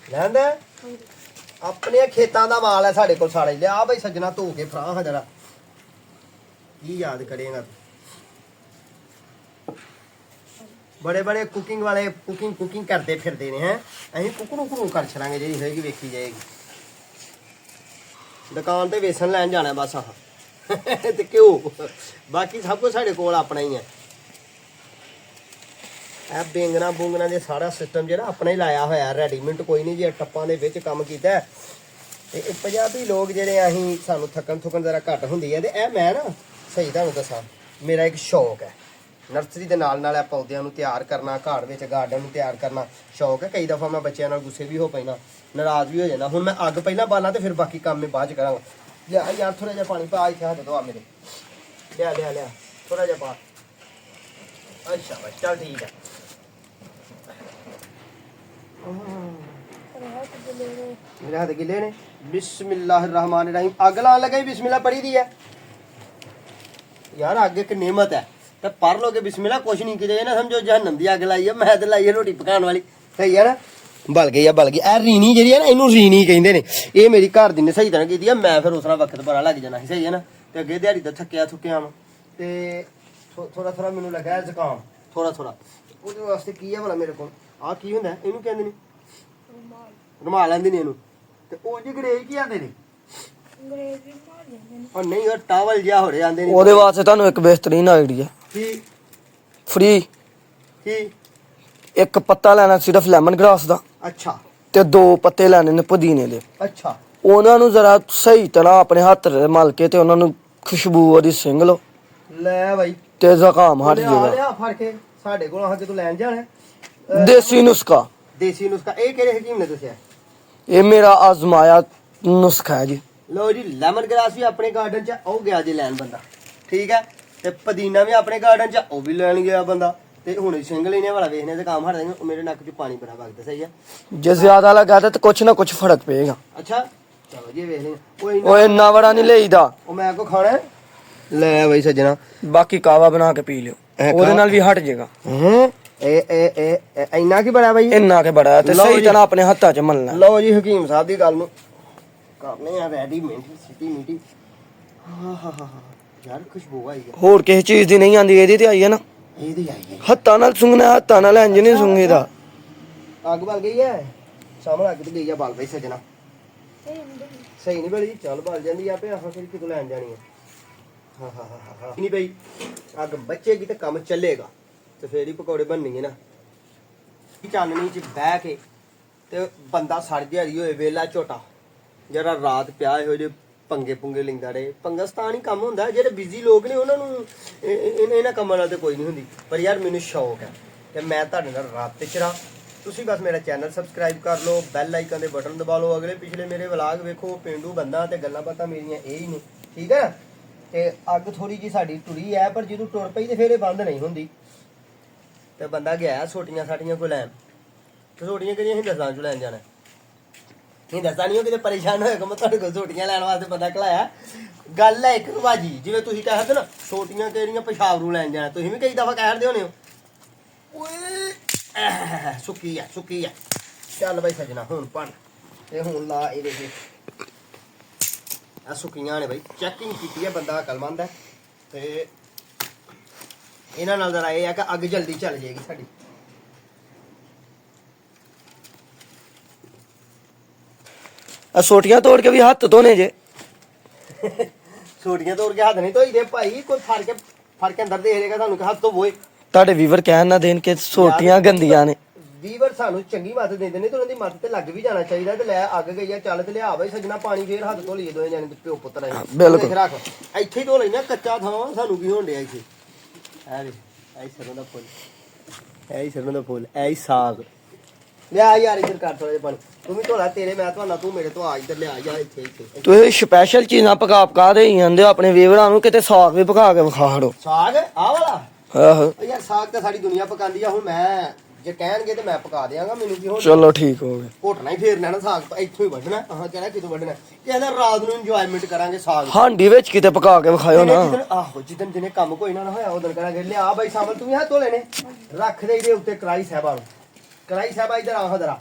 ਲੈਂਦਾ ਆਪਣੇ ਖੇਤਾਂ ਦਾ ਮਾਲ ਹੈ ਸਾਡੇ ਕੋਲ ਸਾਲੇ ਲਿਆ ਬਈ ਸੱਜਣਾ ਧੋ ਕੇ ਫਰਾਂ ਹਾਂ ਜਰਾ ਕੀ ਯਾਦ ਕਰੇਗਾ ਬੜੇ ਬੜੇ ਕੁਕਿੰਗ ਵਾਲੇ ਕੁਕਿੰਗ ਕਰਦੇ ਫਿਰਦੇ ਨੇ ਹੈ ਅਸੀਂ ਕੁਕਰੂ ਕਰ ਛਲਾਂਗੇ ਜਿਹੜੀ ਹੋਏਗੀ ਵੇਖੀ ਜਾਏਗੀ ਦੁਕਾਨ ਤੇ ਵੇਸਣ ਲੈਣ ਜਾਣਾ ਬਸ ਆਹ ਤੇ ਕਿਉਂ ਬਾਕੀ ਸਭ ਕੁਝ ਸਾਡੇ ਕੋਲ ਆਪਣਾ ਹੀ ਹੈ ਇਹ ਬੇਂਗਣਾ ਬੂੰਗਣਾ ਦੇ ਸਾਰਾ ਸਿਸਟਮ ਜਿਹੜਾ ਆਪਣਾ ਹੀ ਲਾਇਆ ਹੋਇਆ ਰੈਡੀਮੇਡ ਕੋਈ ਨਹੀਂ ਜੀ ਟੱਪਾਂ ਦੇ ਵਿੱਚ ਕੰਮ ਕੀਤਾ ਤੇ ਇਹ ਪੰਜਾਬੀ ਲੋਕ ਜਿਹੜੇ ਅਸੀਂ ਸਾਨੂੰ ਥੱਕਣ ਜ਼ਰਾ ਘੱਟ ਹੁੰਦੀ ਹੈ ਤੇ ਇਹ ਮੈਂ ਨਾ ਸਹੀ ਤੁਹਾਨੂੰ ਦੱਸਾਂ ਮੇਰਾ ਇੱਕ ਸ਼ੌਕ ਹੈ ਨਰਸਰੀ ਦੇ ਨਾਲ ਇਹ ਪੌਦਿਆਂ ਨੂੰ ਤਿਆਰ ਕਰਨਾ ਘਰ ਵਿੱਚ ਗਾਰਡਨ ਨੂੰ ਤਿਆਰ ਕਰਨਾ ਸ਼ੌਕ ਹੈ ਕਈ ਦਫਾ ਮੈਂ ਬੱਚਿਆਂ ਨਾਲ ਗੁੱਸੇ ਵੀ ਹੋ ਪੈਣਾ ਨਾਰਾਜ਼ ਵੀ ਹੋ ਜਾਣਾ ਹੁਣ ਮੈਂ ਅੱਗ ਪਹਿਲਾਂ ਬਾਲਾਂ ਤੇ ਫਿਰ ਬਾਕੀ ਕੰਮ ਮੈਂ ਬਾਅਦ ਚ ਕਰਾਂਗਾ ਲਿਆ ਯਾਰ ਥੋੜਾ ਜਿਹਾ ਪਾਣੀ ਪਾ ਇੱਥੇ ਹੱਥ ਧੋ ਮੇਰੇ ਲਿਆ ਥੋੜਾ ਜਿਹਾ ਪਾ ਅੱਛਾ ਬਸ ਚੱਲ ਠੀਕ ਹੈ मेरे हाथ गिले ने बिस्मिल्लाहिर्रहमानिर्रहीम अग लाने लगा बिस्मिल्लाह पढ़ी दी है यार आगे एक नेमत है तो पढ़ लोगे बिस्मिल्लाह कुछ नहीं किया ना समझो जहन्नम दी अग लाई है मैं तो लाई है रोटी पकाने वाली सही है ना बल गई ए रीनी जी है ना इनू रीनी कहते हैं ये मेरी घर दी ने सही तरह की मैं फिर उस वक्त पता लग जाना सही है ना तो अगे दिहाड़ी तो थकिया थुकिया वा तो थोड़ा मैनू लगा जुकाम थोड़ा ਉਹਦੇ ਵਾਸਤੇ ਕੀ ਹੈ ਭਲਾ ਮੇਰੇ ਕੋਲ ਆ ਕੀ ਹੁੰਦਾ ਇਹਨੂੰ ਕਹਿੰਦੇ ਨੇ ਰੁਮਾਲ ਲੈਂਦੇ ਨੇ ਇਹਨੂੰ ਤੇ ਉਹ ਜੀ ਗਰੇਜ ਕੀ ਆਂਦੇ ਨੇ ਗਰੇਜ ਵੀ ਮਾਰ ਜਾਂਦੇ ਨੇ ਉਹ ਨਹੀਂ ਉਹ ਟਾਵਲ ਜਿਹਾ ਹੋ ਜਾਂਦੇ ਨੇ ਉਹਦੇ ਵਾਸਤੇ ਤੁਹਾਨੂੰ ਇੱਕ ਬਿਹਤਰੀਨ ਆਈਡੀਆ ਕੀ ਫ੍ਰੀ ਕੀ ਇੱਕ ਪੱਤਾ ਲੈਣਾ ਸਿਰਫ ਲੈਮਨ ਗ੍ਰਾਸ ਦਾ ਅੱਛਾ ਤੇ 2 ਪੱਤੇ ਲੈਣੇ ਨੇ ਪੁਦੀਨੇ ਦੇ ਅੱਛਾ ਉਹਨਾਂ ਨੂੰ ਜ਼ਰਾ ਸਹੀ ਤਰ੍ਹਾਂ ਆਪਣੇ ਹੱਥ ਨਾਲ ਮਲ ਕੇ ਤੇ ਉਹਨਾਂ ਨੂੰ ਖੁਸ਼ਬੂ ਉਹਦੀ ਸਿੰਗ ਲਓ ਲੈ ਬਾਈ ਤੇ ਜ਼ੁਕਾਮ ਹਟ ਜਾਏਗਾ ਲਿਆ ਫੜ ਕੇ ਸਾਡੇ ਕੋਲ ਆ ਕੇ ਤੂੰ ਲੈਣ ਜਾਣਾ ਦੇਸੀ ਨੁਸਖਾ ਇਹ ਕਿਹੜੇ ਹਕੀਮ ਨੇ ਦੱਸਿਆ ਇਹ ਮੇਰਾ ਆਜ਼ਮਾਇਆ ਨੁਸਖਾ ਹੈ ਜੀ ਲੋ ਜੀ ਲੈਮਨ ਗ੍ਰਾਸ ਵੀ ਆਪਣੇ ਗਾਰਡਨ 'ਚ ਉਹ ਗਿਆ ਜੀ ਲੈਣ ਬੰਦਾ ਠੀਕ ਹੈ ਤੇ ਪੁਦੀਨਾ ਵੀ ਆਪਣੇ ਗਾਰਡਨ 'ਚ ਉਹ ਵੀ ਲੈਣ ਗਿਆ ਬੰਦਾ ਤੇ ਹੁਣ ਸਿੰਗ ਲੈਣੇ ਵਾਲਾ ਵੇਖਨੇ ਤੇ ਕੰਮ ਹਟ ਜਾਏਗਾ ਮੇਰੇ ਨੱਕ 'ਚ ਪਾਣੀ ਬੜਾ ਵਗਦਾ ਸਹੀ ਹੈ ਜੇ ਜ਼ਿਆਦਾ ਲਗਾ ਤਾਂ ਕੁਛ ਨਾ ਕੁਛ ਫਰਕ ਪਏਗਾ ਅੱਛਾ ਚਲੋ ਜੀ ਵੇਖ ਲਈ ਓਏ ਇੰਨਾ ਬੜਾ ਨਹੀਂ ਲਈਦਾ। ਉਹ ਮੈਂ ਕੋ ਖਾਣਾ ਹੈ? ਲੈ ਬਈ ਸੱਜਣਾ ਬਾਕੀ ਕਾਵਾ ਬਣਾ ਕੇ ਪੀ ਲਿਓ, ਉਹਦੇ ਨਾਲ ਵੀ ਹਟ ਜਾਏਗਾ। ਇਹ ਇੰਨਾ ਕੀ ਬੜਾ ਬਈ? ਇੰਨਾ ਕੇ ਬੜਾ ਹੈ ਤੇ ਲਓ ਸਹੀ ਜੀ। ਤਰ੍ਹਾਂ ਆਪਣੇ ਹੱਥਾਂ 'ਚ ਮਲਣਾ। ਲਓ ਜੀ ਹਕੀਮ ਸਾਹਿਬ ਦੀ ਗੱਲ ਨੂੰ ਕਰਨੇ ਆ ਰੈਡੀ ਮਿੰਟੀ ਸਿੱਟੀ ਮਿੰਟੀ। ਹਾਂ ਯਾਰ ਖੁਸ਼ਬੂ ਆਈ ਹੈ। ਹੋਰ ਕਿਸੇ ਚੀਜ਼ ਦੀ ਨਹੀਂ ਆਂਦੀ, ਇਹਦੀ ਤੇ ਆਈ ਹੈ ਨਾ। ਇਹਦੀ ਆਈ ਹੈ। ਹੱਥਾਂ ਨਾਲ ਸੁੰਘਣਾ, ਹੱਥਾਂ ਨਾਲ ਇੰਜ ਨਹੀਂ ਸੁੰਘੀਦਾ। ਅੱਗ ਬਲ ਗਈ ਹੈ ਸਾਹਮਣੇ, ਅੱਗ ਤੇ ਗਈ ਆ ਬਲ ਪਈ ਸੱਜਣਾ। ਸਹੀ ਨਹੀਂ ਬਲੀ, ਚੱਲ ਬਲ ਜਾਂਦੀ ਆ ਆਪੇ। ਆਹ ਫਿਰ ਕਿਤੋਂ ਲੈਣ ਜਾਣੀ ਹੈ। ਹਾਂ ਨਹੀਂ ਬਈ, ਅੱਗ ਬੱਚੇਗੀ ਤੇ ਕੰਮ ਚੱਲੇਗਾ ਤੇ ਫੇਰ ਹੀ ਪਕੌੜੇ ਬਣਨਗੇ ਨਾ। ਚਾਨਣੀ 'ਚ ਬਹਿ ਕੇ ਤੇ ਬੰਦਾ ਸੜ ਦਿਹਾੜੀ ਹੋਏ ਵੇਲਾ ਝੋਟਾ, ਜਿਹੜਾ ਰਾਤ ਪਿਆ ਇਹੋ ਜਿਹੇ ਪੰਗੇ ਪੁੰਗੇ ਲੈਂਦਾ ਰਹੇ। ਪੰਗਸਤਾਨ ਹੀ ਕੰਮ ਹੁੰਦਾ। ਜਿਹੜੇ ਬਿਜ਼ੀ ਲੋਕ ਨੇ ਉਹਨਾਂ ਨੂੰ ਇਹਨਾਂ ਕੰਮਾਂ ਨਾਲ ਤੇ ਕੋਈ ਨਹੀਂ ਹੁੰਦੀ। ਪਰ ਯਾਰ ਮੈਨੂੰ ਸ਼ੌਕ ਹੈ ਕਿ ਮੈਂ ਤੁਹਾਡੇ ਨਾਲ ਰਾਤ ਚ ਰਹਾਂ। ਤੁਸੀਂ ਬਸ ਮੇਰਾ ਚੈਨਲ ਸਬਸਕ੍ਰਾਈਬ ਕਰ ਲਓ, ਬੈਲ ਆਈਕਨ ਦੇ ਬਟਨ ਦਬਾ ਲਓ। ਅਗਲੇ ਪਿਛਲੇ ਮੇਰੇ ਵਲਾਗ ਵੇਖੋ, ਪੇਂਡੂ ਬੰਦਾ ਤੇ ਗੱਲਾਂ ਬਾਤਾਂ ਮੇਰੀਆਂ ਇਹ ਹੀ ਨੇ, ਠੀਕ ਹੈ। ਤੇ ਅੱਗ ਥੋੜੀ ਜੀ ਸਾਡੀ ਟੁਰੀ ਹੈ, ਪਰ ਜਦੋਂ ਟੁਰ ਪਈ ਤੇ ਫਿਰ ਇਹ ਬੰਦ ਨਹੀਂ ਹੁੰਦੀ। ਤੇ ਬੰਦਾ ਗਿਆ ਛੋਟੀਆਂ ਸਾਟੀਆਂ ਕੋ ਲੈਣ, ਤੇ ਛੋਟੀਆਂ ਕਿਹੜੀਆਂ ਹਿੰਦੁਸਤਾਨ ਚੋਂ ਲੈਣ ਜਾਣਾ। ਹਿੰਦੁਸਤਾਨੀ ਹੋ ਕਿਤੇ ਪਰੇਸ਼ਾਨ ਹੋਏਗਾ, ਮੈਂ ਤੁਹਾਡੇ ਕੋਲ ਛੋਟੀਆਂ ਲੈਣ ਵਾਸਤੇ ਬੰਦਾ ਘਲਾਇਆ। ਗੱਲ ਹੈ ਇੱਕ ਰਵਾਜੀ, ਜਿਵੇਂ ਤੁਸੀਂ ਕਹਿੰਦੇ ਨਾ ਛੋਟੀਆਂ ਕਿਹੜੀਆਂ ਪਿਸ਼ਾਬ ਨੂੰ ਲੈਣ ਜਾਣਾ, ਤੁਸੀਂ ਵੀ ਕਈ ਦਫਾ ਕਹਿੰਦੇ ਹੋਣੇ ਹੋ। ਓਏ ਸੁੱਕੀ ਆ। ਚੱਲ ਬਾਈ ਸੱਜਣਾ ਹੁਣ ਪੜ ਤੇ ਹੁਣ ਲਾ ਇਹਦੇ ਤੇ ਆ ਸੁੱਕੀਆਂ ਨੇ ਬਾਈ। ਚੈਕਿੰਗ ਕੀਤੀ ਹੈ, ਬੰਦਾ ਅਕਲਮੰਦ ਹੈ। ਤੇ ਇਹਨਾਂ ਨਾਲ ਜ਼ਰਾ ਇਹ ਹੈ ਕਿ ਅੱਗ ਜਲਦੀ ਚੱਲ ਜਾਏਗੀ ਸਾਡੀ। ਆ ਸੋਟੀਆਂ ਤੋੜ ਕੇ ਵੀ ਹੱਥ ਧੋਣੇ ਜੇ। ਛੋਟੀਆਂ ਤੋੜ ਕੇ ਹੱਥ ਨਹੀਂ ਧੋਈਦੇ ਭਾਈ, ਕੋਈ ਫੜ ਕੇ ਅੰਦਰ ਦੇ ਜਾਏਗਾ ਤੁਹਾਨੂੰ ਕਿ ਹੱਥ ਧੋਵੋ। ਤੁਹਾਡੇ ਵੀਵਰ ਕਹਿਣ ਨਾ ਦੇਣ ਕਿ ਸੋਟੀਆਂ ਗੰਦੀਆਂ ਨੇ। ਵੀਵਰ ਸਾਨੂੰ ਚੰਗੀ ਮੱਤ ਦਿੰਦੇ ਨੇ ਤੇ ਉਹਨਾਂ ਦੀ ਮੱਤ ਤੇ ਲੱਗ ਵੀ ਜਾਣਾ ਚਾਹੀਦਾ। ਤੇ ਲੈ ਅੱਗ ਗਈ ਆ, ਚੱਲ ਤੇ ਲਿਆ ਬਈ ਸੱਜਣਾ ਪਾਣੀ, ਫੇਰ ਹੱਥ ਧੋ ਲਈਏ ਦੋਵੇਂ ਜਾਣੇ ਪਿਓ ਪੁੱਤਰ ਆਏ। ਬਿਲਕੁਲ। ਰੱਖ ਇੱਥੇ ਹੀ ਧੋ ਲੈਣਾ, ਕੱਚਾ ਥਾਂ ਸਾਨੂੰ ਕੀ ਹੋਣ ਡਿਆ ਇੱਥੇ। ਐ ਵੇ ਐ ਸਰੋਂ ਦਾ ਫੁੱਲ, ਐ ਸਰੋਂ ਦਾ ਫੁੱਲ, ਐ ਸਾਗ। ਲਿਆ ਯਾਰ ਇੱਧਰ ਕਰ ਥੋੜਾ ਜਿਹਾ ਪਾਣੀ, ਤੂੰ ਵੀ ਧੋਲਾ ਤੇਰੇ ਮੈਂ ਧੋਣਾ, ਤੂੰ ਮੇਰੇ ਤੋਂ ਆ ਇੱਧਰ ਲਿਆ ਜਾ ਇੱਥੇ। ਤੁਸੀਂ ਸਪੈਸ਼ਲ ਚੀਜ਼ਾਂ ਪਕਾ ਦੇ ਹੀ ਜਾਂਦੇ ਹੋ ਆਪਣੇ ਵੀਵਰਾਂ ਨੂੰ, ਕਿਤੇ ਸਾਗ ਵੀ ਪਕਾ ਕੇ ਵਿਖਾ ਖੜੋ। ਸਾਗ ਆਹ ਵਾਲਾ? ਆਹੋ ਯਾਰ ਸਾਗ ਤਾਂ ਸਾਰੀ ਦੁਨੀਆ ਪਕਾਉਂਦੀ ਆ। ਹੁਣ ਮੈਂ ਜੇ ਕਹਿਣਗੇ ਤੇ ਮੈਂ ਪਕਾ ਦਿਆਂਗਾ, ਮੈਨੂੰ ਕੀ ਹੁਣ। ਚਲੋ ਠੀਕ ਹੋ ਗਿਆ। ਘੋਟਣਾ ਹੀ ਫੇਰਨਾ ਨਾ ਸਾਗ, ਇੱਥੋਂ ਹੀ ਵੱਢਣਾ। ਕਹਿਣਾ ਕਿਤੋਂ ਵੱਢਣਾ, ਕਹਿੰਦਾ ਰਾਤ ਨੂੰ ਇੰਜੋਇਮੈਂਟ ਕਰਾਂਗੇ ਸਾਗ। ਹਾਂਡੀ ਵਿੱਚ ਕਿਤੇ ਪਕਾ ਕੇ ਵਿਖਾਇਓ ਨਾ। ਆਹੋ ਜਿੱਦਣ ਜਿਹਨੇ ਕੰਮ ਕੋਈ ਨਾ ਹੋਇਆ ਉਦੋਂ ਕਰਾਂਗੇ। ਲਿਆ ਬਾਈ ਸਾਵਲ, ਤੂੰ ਵੀ ਹੱਥ ਧੋ ਲੈਣੇ। ਰੱਖ ਦੇ ਇਹਦੇ ਉੱਤੇ ਕੜਾਈ ਸਾਹਿਬਾ ਨੂੰ। ਕੜਾਈ ਸਾਹਿਬਾ ਇੱਧਰ ਆਹ ਜਰਾ।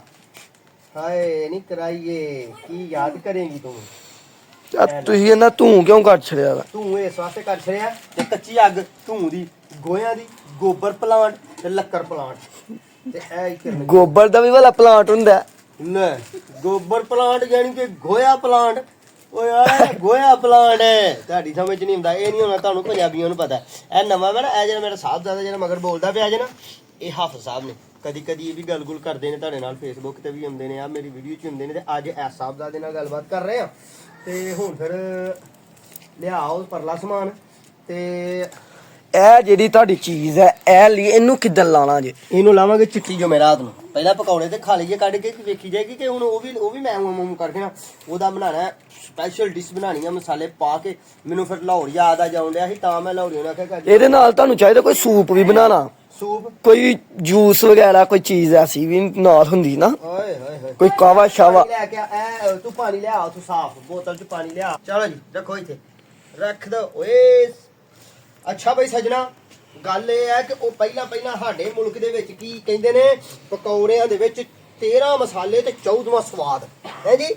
ਹਾਏ ਨਹੀਂ ਕਰਾਈਏ, ਕੀ ਯਾਦ ਕਰੇਂਗੀ ਤੂੰ? ਤੁਸੀਂ ਇਹਨਾਂ ਧੂੰ ਕਿਉਂ ਕੱਟ ਛੜਿਆ ਵਾ? ਤੂੰ ਇਸ ਵਾਸਤੇ ਕੱਟ ਛੜਿਆ ਤੇ ਕੱਚੀ ਅੱਗ ਧੂੰ ਦੀ, ਗੋਹਿਆਂ ਦੀ, ਗੋਬਰ ਪਲਾਂਟ ਤੇ ਲੱਕੜ ਪਲਾਂਟ ਤੇ ਇਹ ਗੋਬਰ ਦਾ ਵੀ ਵਾਲਾ ਪਲਾਂਟ ਹੁੰਦਾ ਲੈ। ਗੋਬਰ ਪਲਾਂਟ ਯਾਨੀ ਕਿ ਗੋਇਆ ਪਲਾਂਟ। ਓਏ ਯਾਰ ਗੋਇਆ ਪਲਾਂਟ ਹੈ, ਤੁਹਾਡੀ ਸਮਝ ਨਹੀਂ ਹੁੰਦਾ। ਇਹ ਨਹੀਂ ਹੋਣਾ ਤੁਹਾਨੂੰ ਪੰਜਾਬੀਆਂ ਨੂੰ ਪਤਾ। ਇਹ ਨਵਾਂ ਵਾ ਨਾ, ਇਹ ਜਿਹੜਾ ਮੇਰਾ ਸਾਹਿਬਜ਼ਾਦਾ ਜਿਹੜਾ ਮਗਰ ਬੋਲਦਾ ਪਿਆ ਜੇ ਨਾ, ਇਹ ਹਾਫਿਜ਼ ਸਾਹਿਬ ਨੇ। ਕਦੀ ਇਹ ਵੀ ਗੱਲ-ਗੁਲ ਕਰਦੇ ਨੇ ਤੁਹਾਡੇ ਨਾਲ, ਫੇਸਬੁੱਕ ਤੇ ਵੀ ਆਉਂਦੇ ਨੇ, ਆ ਮੇਰੀ ਵੀਡੀਓ 'ਚ ਹੁੰਦੇ ਨੇ। ਤੇ ਅੱਜ ਐਸ ਸਾਹਿਬਜ਼ਾਦੇ ਨਾਲ ਗੱਲਬਾਤ ਕਰ ਰਹੇ ਆ। ਤੇ ਹੁਣ ਫਿਰ ਲਿਆਓ ਪਰਲਾ ਸਮਾਨ। ਤੇ ਇਹ ਜਿਹੜੀ ਤੁਹਾਡੀ ਚੀਜ਼ ਹੈ, ਇਹ ਲਈ ਇਹਨੂੰ ਕਿੱਦਾਂ ਲਾਣਾ ਜੇ? ਇਹਨੂੰ ਲਾਵਾਂਗੇ ਚਿੱਟੀ ਜੁਮੇਰਾਤ ਨੂੰ। ਪਹਿਲਾਂ ਪਕੌੜੇ ਤੇ ਖਾ ਲਈਏ ਕੱਢ ਕੇ, ਵੇਖੀ ਜਾਏਗੀ ਕਿ ਹੁਣ ਉਹ ਵੀ ਮੈਂ ਮੂੰਹ ਕਰਕੇ ਨਾ ਉਹਦਾ ਬਣਾਉਣਾ ਸਪੈਸ਼ਲ ਡਿਸ਼ ਬਣਾਉਣੀ ਆ, ਮਸਾਲੇ ਪਾ ਕੇ। ਮੈਨੂੰ ਫਿਰ ਲਾਹੌਰ ਯਾਦ ਆ ਜਾਣ ਡਿਆ ਸੀ, ਤਾਂ ਮੈਂ ਲਾਹੌਰੀ ਨੂੰ ਆਖਿਆ ਇਹਦੇ ਨਾਲ ਤੁਹਾਨੂੰ ਚਾਹੀਦਾ ਕੋਈ ਸੂਪ ਵੀ ਬਣਾਉਣਾ, ਸੂਪ, ਕੋਈ ਜੂਸ ਵਗੈਰਾ, ਕੋਈ ਚੀਜ਼ ਐਸੀ ਵੀ ਨਾਲ ਹੁੰਦੀ ਨਾ, ਓਏ ਹੋਏ ਹੋਏ, ਕੋਈ ਕਾਵਾ ਸ਼ਾਵਾ। ਲੈ ਕੇ ਆ, ਤੂੰ ਪਾਣੀ ਲਿਆ ਤੂੰ ਸਾਫ ਬੋਤਲ 'ਚ ਪਾਣੀ ਲਿਆ। ਚਲੋ ਜੀ ਰੱਖੋ ਇੱਥੇ, ਰੱਖ ਦੋ ਓਏ। ਅੱਛਾ ਬਈ ਸੱਜਣਾ, ਗੱਲ ਇਹ ਹੈ ਕਿ ਉਹ ਪਹਿਲਾਂ ਸਾਡੇ ਮੁਲਕ ਦੇ ਵਿੱਚ ਕੀ ਕਹਿੰਦੇ ਨੇ, ਪਕੌੜਿਆਂ ਦੇ ਵਿੱਚ 13 ਮਸਾਲੇ ਤੇ 14ਵਾਂ ਸਵਾਦ ਹੈ ਜੀ।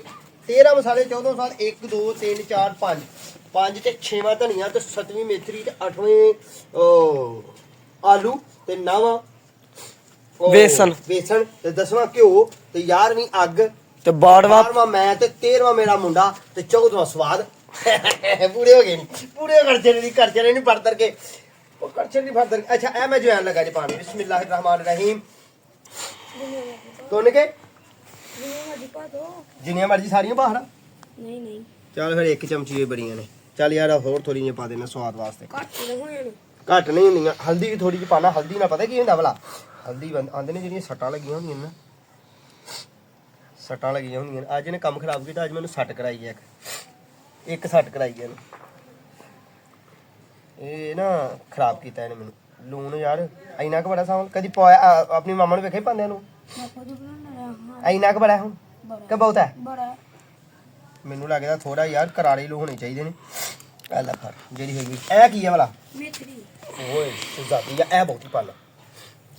13 ਮਸਾਲੇ 14ਵਾਂ ਸਵਾਦ। 1 2 3 4 5 5 ਤੇ 6ਵਾਂ ਧਨੀਆ ਤੇ 7ਵੀਂ ਮੇਥਰੀ ਤੇ 8ਵੀਂ ਆਲੂ ਤੇ 9ਵਾਂ ਵੇਸਣ ਤੇ 10ਵਾਂ ਘਿਓ ਤੇ 11ਵੀਂ ਅੱਗ ਤੇ 12ਵਾਂ ਮੈਂ ਤੇ 13ਵਾਂ ਮੇਰਾ ਮੁੰਡਾ ਤੇ 14ਵਾਂ ਸਵਾਦ। ਪੂਰੇ ਹੋ ਗਏ ਨਹੀਂ, ਪੂਰੇ ਕਰਚੇ ਨਹੀਂ ਪੜਤਰ ਕੇ, ਉਹ ਕਰਚੇ ਨਹੀਂ ਪੜਤਰ ਕੇ। ਅੱਛਾ ਇਹ ਮੈਂ ਜਵੈਨ ਲਗਾ ਜੀ ਪਾਣੀ। ਬਿਸਮਿल्लाह रहमान रहीम। ਤੋਨ ਕੇ ਜਿੰਨੀਆਂ ਮਰਜ਼ੀ ਸਾਰੀਆਂ ਬਾਹਰ। ਨਹੀਂ ਚੱਲ ਫਿਰ 1 ਚਮਚੀ ਇਹ ਬੜੀਆਂ ਨੇ। ਚੱਲ ਯਾਰ ਹੋਰ ਥੋੜੀ ਜਿਹੀ ਪਾ ਦੇਣਾ ਸਵਾਦ ਵਾਸਤੇ। ਘੱਟ ਨਹੀਂ ਹੁੰਦੀਆਂ, ਹਲਦੀ ਵੀ ਥੋੜੀ ਜਿਹੀ ਪਾਣਾ। ਹਲਦੀ ਨਾਲ ਪਤਾ ਕੀ ਹੁੰਦਾ ਭਲਾ, ਹਲਦੀ ਆਂਦੇ ਨੇ ਜਿਹੜੀਆਂ ਸੱਟਾਂ ਲੱਗੀਆਂ ਹੁੰਦੀਆਂ ਨਾ, ਸੱਟਾਂ ਲੱਗੀਆਂ ਹੁੰਦੀਆਂ ਨੇ। ਅੱਜ ਇਹਨੇ ਕੰਮ ਖਰਾਬ ਕੀਤਾ, ਅੱਜ ਮੈਨੂੰ ਸੱਟ ਕਰਾਈ ਹੈ ਇੱਕ ਸੱਟ ਕਰਾਈ ਹੈ ਇਹਨੂੰ। ਇਹ ਨਾ ਖਰਾਬ ਕੀਤਾ ਇਹਨੇ ਮੈਨੂੰ। ਲੂਣ ਯਾਰ ਇੰਨਾ ਕੁ ਬੜਾ ਸਾਵਲ ਕਦੀ ਪਾਇਆ ਆਪਣੀ ਮਾਮਾ ਨੂੰ ਵੇਖਿਆ ਪਾਉਂਦਿਆਂ ਨੂੰ? ਇੰਨਾ ਕੁ ਬੜਾ ਹੁਣ ਕਿ ਬਹੁਤ ਹੈ? ਮੈਨੂੰ ਲੱਗਦਾ ਥੋੜਾ ਯਾਰ ਕਰਾਰੇ ਲੋ ਹੋਣੇ ਚਾਹੀਦੇ ਨੇ। ਇਹ ਲੈ ਫੜ ਜਿਹੜੀ ਹੈਗੀ ਇਹ ਕੀ ਹੈ ਵਾਲਾ ਮੇਥਰੀ ਓਏ ਸੁਜ਼ਾਦੀ ਆ ਇਹ ਬਹੁਤੀ ਪਲ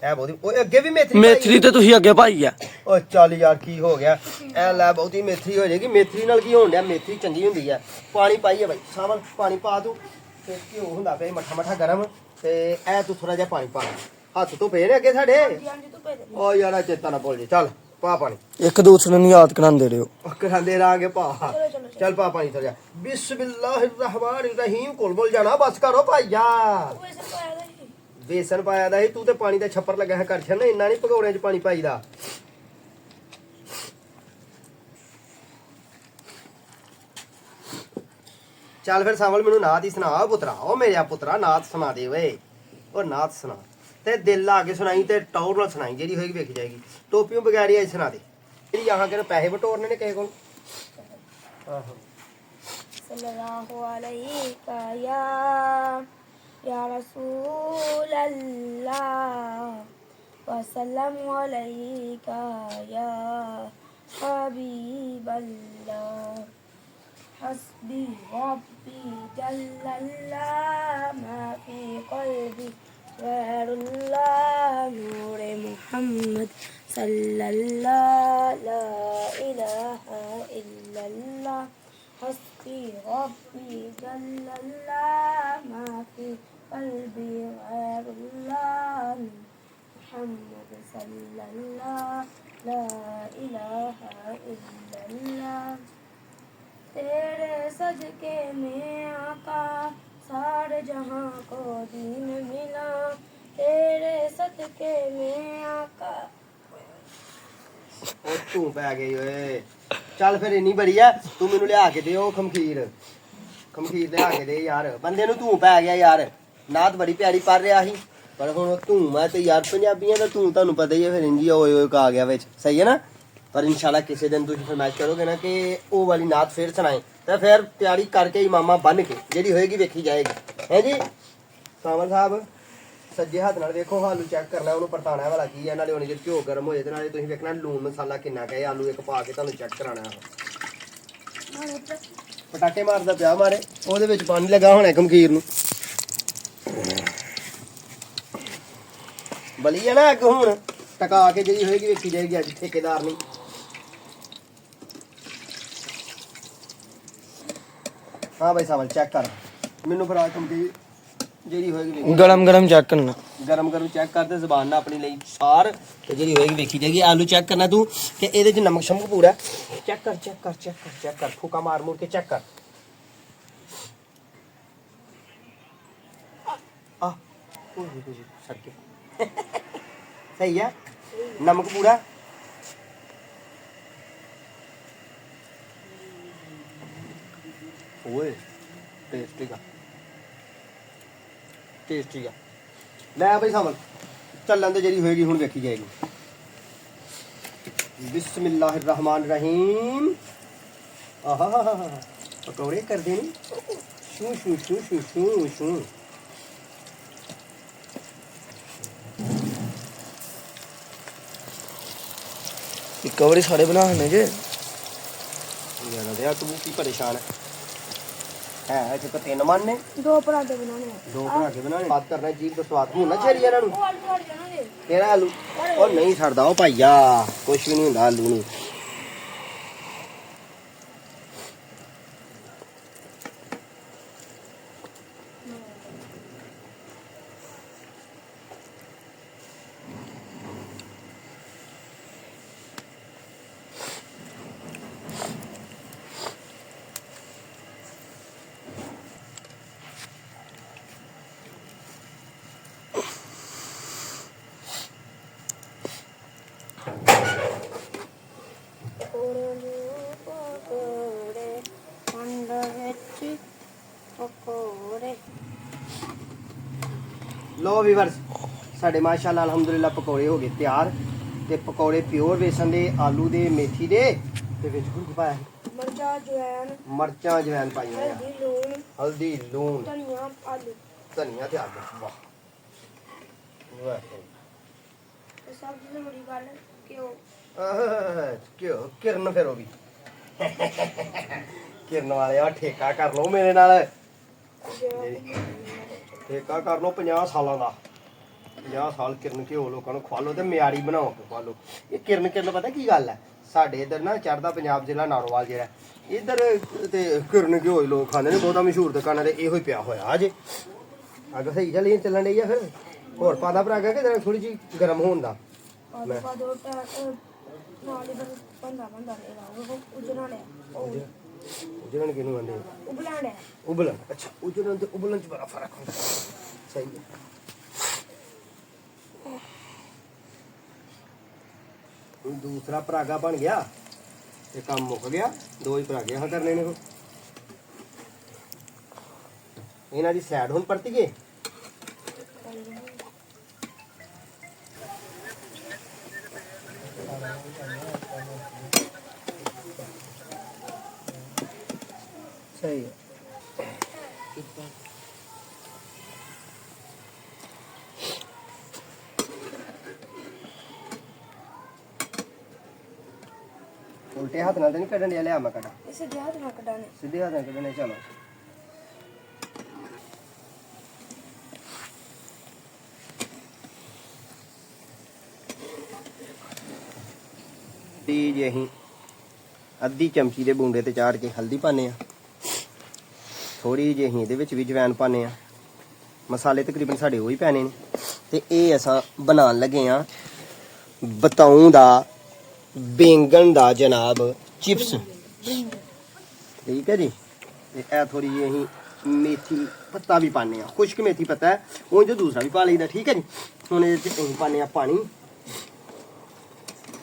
ਇਹ ਬਹੁਤੀ ਓਏ ਅੱਗੇ ਵੀ ਮੇਥਰੀ ਮੇਥਰੀ ਤੇ ਤੁਸੀਂ ਅੱਗੇ ਭਾਈ ਆ। ਓ ਚੱਲ ਯਾਰ ਕੀ ਹੋ ਗਿਆ ਇਹ ਲੈ ਬਹੁਤੀ ਮੇਥਰੀ ਹੋ ਜਾਏਗੀ। ਮੇਥਰੀ ਨਾਲ ਕੀ ਹੋਣ ਡਿਆ ਮੇਥਰੀ ਚੰਗੀ ਹੁੰਦੀ ਆ। ਪਾਣੀ ਪਾਈਏ ਬਾਈ ਸਾਵਲ ਪਾਣੀ ਪਾ ਤੂੰ ਤੇ ਘਿਓ ਹੁੰਦਾ ਪਿਆ ਮੱਠਾ ਮੱਠਾ ਗਰਮ ਤੇ ਇਹ ਤੂੰ ਥੋੜਾ ਜਿਹਾ ਪਾਣੀ ਪਾ ਹੱਥ ਤੋਂ ਪਏ ਨੇ ਅੱਗੇ ਸਾਡੇ ਹਾਂਜੀ ਤੂੰ ਭੇਜ ਦੇ ਓ ਯਾਰ ਆ ਚੇਤਾ ਨਾ ਭੁੱਲ ਜੇ ਚੱਲ ਪਾ ਪਾਣੀ ਇੱਕ ਦੂਸਰੇ ਨੂੰ ਯਾਦ ਕਰਾਉਂਦੇ ਰਹੋ। ਕਰਾਂਦੇ ਰਾਂਗੇ ਪਾ ਚਲੋ ਚਲੋ ਚੱਲ ਪਾ ਪਾਣੀ ਥੋੜਾ ਬਿਸਮਿਲ੍ਲਾਹਿਰਰਹਿਮਾਨਿਰਰਹੀਮ ਕੋਲ ਬੋਲ ਜਾਣਾ ਬਸ ਕਰੋ ਭਾਈਆ। ਤੂੰ ਇਸੇ ਪਾਇਆ ਦਾ ਹੀ ਵੇਸਣ ਪਾਇਆ ਦਾ ਸੀ ਤੂੰ ਤੇ ਪਾਣੀ ਦਾ ਛੱਪਰ ਲੱਗਾ ਹੈ ਕਰ ਛੱਡ ਇੰਨਾ ਨਹੀਂ ਪਕੌੜਿਆਂ 'ਚ ਪਾਣੀ ਪਾਈਦਾ। ਚੱਲ ਫਿਰ ਸਾਵਲ ਮੈਨੂੰ ਨਾਤ ਹੀ ਸੁਣਾ ਪੁੱਤਰਾ ਓ ਮੇਰਾ ਪੁੱਤਰਾ ਨਾਤ ਸੁਣਾ ਦੇ ਓਏ ਓ ਨਾਤ ਸੁਣਾ ਤੇ ਦਿਲ ਲਾ ਕੇ ਸੁਣਾਈ ਤੇ ਟੌਰ ਨਾਲ ਸੁਣਾਈ ਜਿਹੜੀ ਹੋਏਗੀ ਵੇਖੀ ਜਾਏਗੀ। ਟੋਪੀਆਂ ਬਗੈਰ ਹੀ ਸੁਣਾ ਦੇ ਜਿਹੜੀ ਆਹਾਂ ਕਿ ਪੈਸੇ ਬਟੋਰਨੇ ਨੇ ਕਿਸੇ ਕੋਲ। ਆਹੋ सल्लल्लाहु अलैहि का या रसूल अल्लाह वसल्लम अलैका या हबीब अल्लाह हस्बी रब्बी जल्लल्लाह मा फी क़ल्बी गैरुल्लाह नूरे मुहम्मद सल्लल्लाह ला इलाहा इल्लल्लाह हस्बी रब्बी जल्लल्लाह मा फी क़ल्बी गैरुल्लाह मुहम्मद सल्लल्लाह ला इलाहा इल्लल्लाह। तेरे सदके में आका सारे जहां को दीन मिला तेरे सदके में आका। ਉਹ ਤੂੰ ਪੈ ਗਈ ਓਏ ਚੱਲ ਫਿਰ ਇੰਨੀ ਬੜੀ ਆ ਤੂੰ ਮੈਨੂੰ ਲਿਆ ਕੇ ਦੇ ਉਹ ਖਮਖੀਰ ਲਿਆ ਕੇ ਦੇ ਯਾਰ ਬੰਦੇ ਨੂੰ ਤੂੰ ਪੈ ਗਿਆ ਯਾਰ। ਨਾਤ ਬੜੀ ਪਿਆਰੀ ਪੜ ਰਿਹਾ ਸੀ ਪਰ ਹੁਣ ਤੂੰ ਮੈਂ ਤੇ ਯਾਰ ਪੰਜਾਬੀਆਂ ਦਾ ਤੂੰ ਤੁਹਾਨੂੰ ਪਤਾ ਹੀ ਹੈ ਫਿਰ ਇੰਜੀ ਓਏ ਓਏ ਆ ਗਿਆ ਵਿੱਚ ਸਹੀ ਹੈ ਨਾ। ਪਰ ਇਨਸ਼ਾਅੱਲਾ ਕਿਸੇ ਦਿਨ ਤੁਸੀਂ ਫਰਮਾਇਸ਼ ਕਰੋਗੇ ਨਾ ਕਿ ਉਹ ਵਾਲੀ ਨਾਤ ਫੇਰ ਸੁਣਾਏ ਤਾਂ ਫਿਰ ਤਿਆਰੀ ਕਰਕੇ ਇਮਾਮਾ ਬੰਨ ਕੇ ਜਿਹੜੀ ਹੋਏਗੀ ਵੇਖੀ ਜਾਏਗੀ ਹੈ ਜੀ। ਸਾਵਲ ਸਾਹਿਬ ਸੱਜੇ ਹੱਥ ਨਾਲ ਵੇਖੋ ਆਲੂ ਚੈੱਕ ਕਰਨਾ ਉਹਨੂੰ ਪਰਤਾਣਾ ਵਾਲਾ ਕੀ ਹੈ ਨਾਲੇ ਉਹਨੇ ਜੇ ਘਿਓ ਗਰਮ ਹੋਏ ਤੇ ਨਾਲੇ ਤੁਸੀਂ ਵੇਖਣਾ ਲੂਣ ਮਸਾਲਾ ਕਿੰਨਾ ਕਹੇ ਆਲੂ ਇੱਕ ਪਾ ਕੇ ਤੁਹਾਨੂੰ ਚੈੱਕ ਕਰਾਣਾ। ਪਟਾਕੇ ਮਾਰਦਾ ਪਿਆ ਮਾਰੇ ਉਹਦੇ ਵਿੱਚ ਪਾਣੀ ਲੱਗਾ ਹੋਣਾ ਖਮਖੀਰ ਨੂੰ ਬਲੀ ਹੈ ਨਾ ਅੱਗ ਹੁਣ ਟਕਾ ਕੇ ਜਿਹੜੀ ਹੋਏਗੀ ਵੇਖੀ ਜਾਏਗੀ ਅੱਜ ਠੇਕੇਦਾਰ ਨਹੀਂ। ਹਾਂ ਭਾਈ ਸਾਵਲ ਚੈੱਕ ਕਰ ਮੈਨੂੰ ਫਿਰ ਆ ਖਮਖੀਰ ਜਿਹੜੀ ਹੋਏਗੀ ਗਰਮ ਚੈੱਕ ਕਰਨਾ ਗਰਮ ਚੈੱਕ ਕਰਦੇ ਜ਼ਬਾਨ ਨਾਲ ਆਪਣੀ ਲਈ ਸਾਰ ਤੇ ਜਿਹੜੀ ਹੋਏਗੀ ਵੇਖੀ ਜਾਏਗੀ। ਆਲੂ ਚੈੱਕ ਕਰਨਾ ਤੂੰ ਕਿ ਇਹਦੇ ਚ ਨਮਕ ਸ਼ਮਕ ਪੂਰਾ ਚੈੱਕ ਕਰ ਫੂਕਾ ਮਾਰ ਮੁਰ ਕੇ ਚੈੱਕ ਕਰ। ਆ ਉਹ ਸੜ ਗਿਆ ਸਹੀ ਹੈ ਨਮਕ ਪੂਰਾ। ਓਏ ਟੇਸਟੀ ਆ ਲੈ ਬਈ ਸਾਵਲ ਚੱਲਣ ਤੇ ਜਿਹੜੀ ਹੋਏਗੀ ਹੁਣ ਵੇਖੀ ਜਾਏਗੀ। ਬਿਸਮਿਲ੍ਲਾਹਿਰਰਹਿਮਾਨਿਰਰਹੀਮ ਆਹਾ ਪਕੌੜੇ ਕਰਦੇ ਨੇ shoe shoe shoe shoe shoe shoe. ਇੱਕ ਵਾਰੀ ਸਾਰੇ ਬਣਾਉਣੇ ਜੇ ਯਾਰ ਦੇ ਤੂੰ ਕੀ ਪਰੇਸ਼ਾਨ ਹੈ ਇੱਥੇ ਤਾਂ 3 ਮਨ ਨੇ दो पराठे बनाने हैं 2 ਬਣਾ ਕੇ ਬਣਾਣੇ ਬਾਤ ਕਰਨਾ ਜੀਭ ਦਾ ਸਵਾਦ ਹੋਣਾ ਚਾਹੀਦਾ ਇਹਨਾਂ ਨੂੰ। वो आलू वाले बनाने ਕਿਹੜਾ ਆਲੂ ਉਹ ਨਹੀਂ ਛੱਡਦਾ ਉਹ ਭਾਈਆ ਕੁਛ ਵੀ ਨਹੀਂ ਹੁੰਦਾ ਆਲੂ ਨੂੰ। पकोड़े ठंड विच पकोड़े। ਲੋ ਵੀਵਰਸ ਸਾਡੇ ਮਾਸ਼ਾਅੱਲਾ ਅਲਹਮਦੁਲਿਲਾ ਪਕੌੜੇ ਹੋ ਗਏ ਤਿਆਰ ਤੇ ਪਕੌੜੇ ਪਿਓਰ ਵੇਸਣ ਦੇ ਆਲੂ ਦੇ ਮੇਥੀ ਦੇ ਤੇ ਵਿੱਚ ਕੁਝ ਪਾਇਆ मिर्चा जवैन ਮਰਚਾਂ ਜਵੈਨ ਪਾਈਆਂ ਆ हल्दी लून ਹਲਦੀ ਲੂਣ धनिया आलू ਧਨੀਆ ਤੇ ਆਲੂ ਵਾਹ ਵਾਹ ते सबसे बड़ी गल क्यों ਕਿਉਂ ਕਿਰਨ ਫਿਰ ਉਹ ਵੀ ਕਿਰਨ ਵਾਲਿਆ ਠੇਕਾ ਕਰ ਲਓ ਮੇਰੇ ਨਾਲ ਜਿਹੜਾ ਠੇਕਾ ਕਰ ਲਓ 50 ਸਾਲਾਂ ਦਾ 50 ਸਾਲ ਕਿਰਨ ਘਿਓ ਲੋਕਾਂ ਨੂੰ ਖਵਾ ਲਓ ਤੇ ਮਿਆਰੀ ਬਣਾਓ ਕੇ ਖਵਾ ਲਓ ਇਹ ਕਿਰਨ ਪਤਾ ਕੀ ਗੱਲ ਹੈ ਸਾਡੇ ਇੱਧਰ ਨਾ ਚੜ੍ਹਦਾ ਪੰਜਾਬ ਜ਼ਿਲ੍ਹਾ ਨਾਰੋਵਾਲ ਜਿਹੜਾ ਇੱਧਰ ਤੇ ਕਿਰਨ ਘਿਓ ਹੀ ਲੋਕ ਖਾਂਦੇ ਨੇ ਬਹੁਤਾ ਮਸ਼ਹੂਰ ਦੁਕਾਨਾਂ ਤੇ ਇਹੋ ਹੀ ਪਿਆ ਹੋਇਆ ਅਜੇ ਅੱਗ ਸਹੀ ਚੱਲਣ ਡਈ ਆ ਫਿਰ ਹੋਰ ਪਾਦਾ ਭਰਾ ਕੇ ਜਰਾ ਥੋੜੀ ਜੀ ਗਰਮ ਹੋਣ ਦਾ ਆਲੂ ਪਾ ਦੋ ਨਾਲ ਹੀ ਬੰਦਾ ਰਹੇਗਾ ਉਹ ਉਜਣਾ ਨੇ ਉਹ ਉਜੜਨ ਕਿਹਨੂੰ ਆਂਦੇ ਉਬਲਾਣਾ ਉਬਲਣ ਅੱਛਾ ਉਜੜਨ ਤੇ ਉਬਲਣ ਚ ਬੜਾ ਫਰਕ ਹੁੰਦਾ ਸਹੀ ਹੈ ਦੂਸਰਾ ਪਰਾਗਾ ਬਣ ਗਿਆ ਤੇ ਕੰਮ ਮੁੱਕ ਗਿਆ ਦੋ ਹੀ ਪਰਾਗੇ ਹਾਂ ਕਰਨੇ ਨੇ ਹੁਣ ਇਹਨਾਂ ਦੀ ਸਾਈਡ ਹੁਣ ਪਰਤੀਏ ਸਹੀ ਹੈ ਉਲਟੇ ਹੱਥ ਨਾਲ ਤਾਂ ਨਹੀਂ ਕੱਢਣ ਡਿਆ ਲਿਆ ਮੈਂ ਕੱਢਾਂ ਇਸੇ ਜਹਾਜ਼ ਨਾ ਕਢਾਣੇ ਸਿੱਧੇ ਹੱਥ ਨਾਲ ਕੱਢਣੇ ਚਲੋ ਤੇ ਜੇ ਅਸੀਂ ਅੱਧੀ ਚਮਚੀ ਦੇ ਬੂੰਡੇ ਤੇ ਚਾੜ ਕੇ ਹਲਦੀ ਪਾਣੇ ਆ ਥੋੜੀ ਜਿਹੀ ਅਸੀਂ ਇਹਦੇ ਵਿੱਚ ਵੀ ਜਵੈਨ ਪਾਣੇ ਆ ਮਸਾਲੇ ਤਕਰੀਬਨ ਸਾਡੇ ਉਹ ਹੀ ਪੈਣੇ ਨੇ ਤੇ ਇਹ ਅਸਾਂ ਬਣਾਉਣ ਲੱਗੇ ਆ ਬਤਾਉਂ ਦਾ ਬੈਂਗਣ ਦਾ ਜਨਾਬ ਚਿਪਸ ਠੀਕ ਹੈ ਜੀ ਤੇ ਇਹ ਥੋੜੀ ਜਿਹੀ ਅਸੀਂ ਮੇਥੀ ਪੱਤਾ ਵੀ ਪਾਣੇ ਆ ਖੁਸ਼ਕ ਮੇਥੀ ਪੱਤਾ ਹੈ ਉਹ ਜੋ ਦੂਸਰਾ ਵੀ ਪਾ ਲਈਦਾ ਠੀਕ ਹੈ ਜੀ ਹੁਣ ਇਹਦੇ ਚ ਅਸੀਂ ਪਾਣੇ ਆ ਪਾਣੀ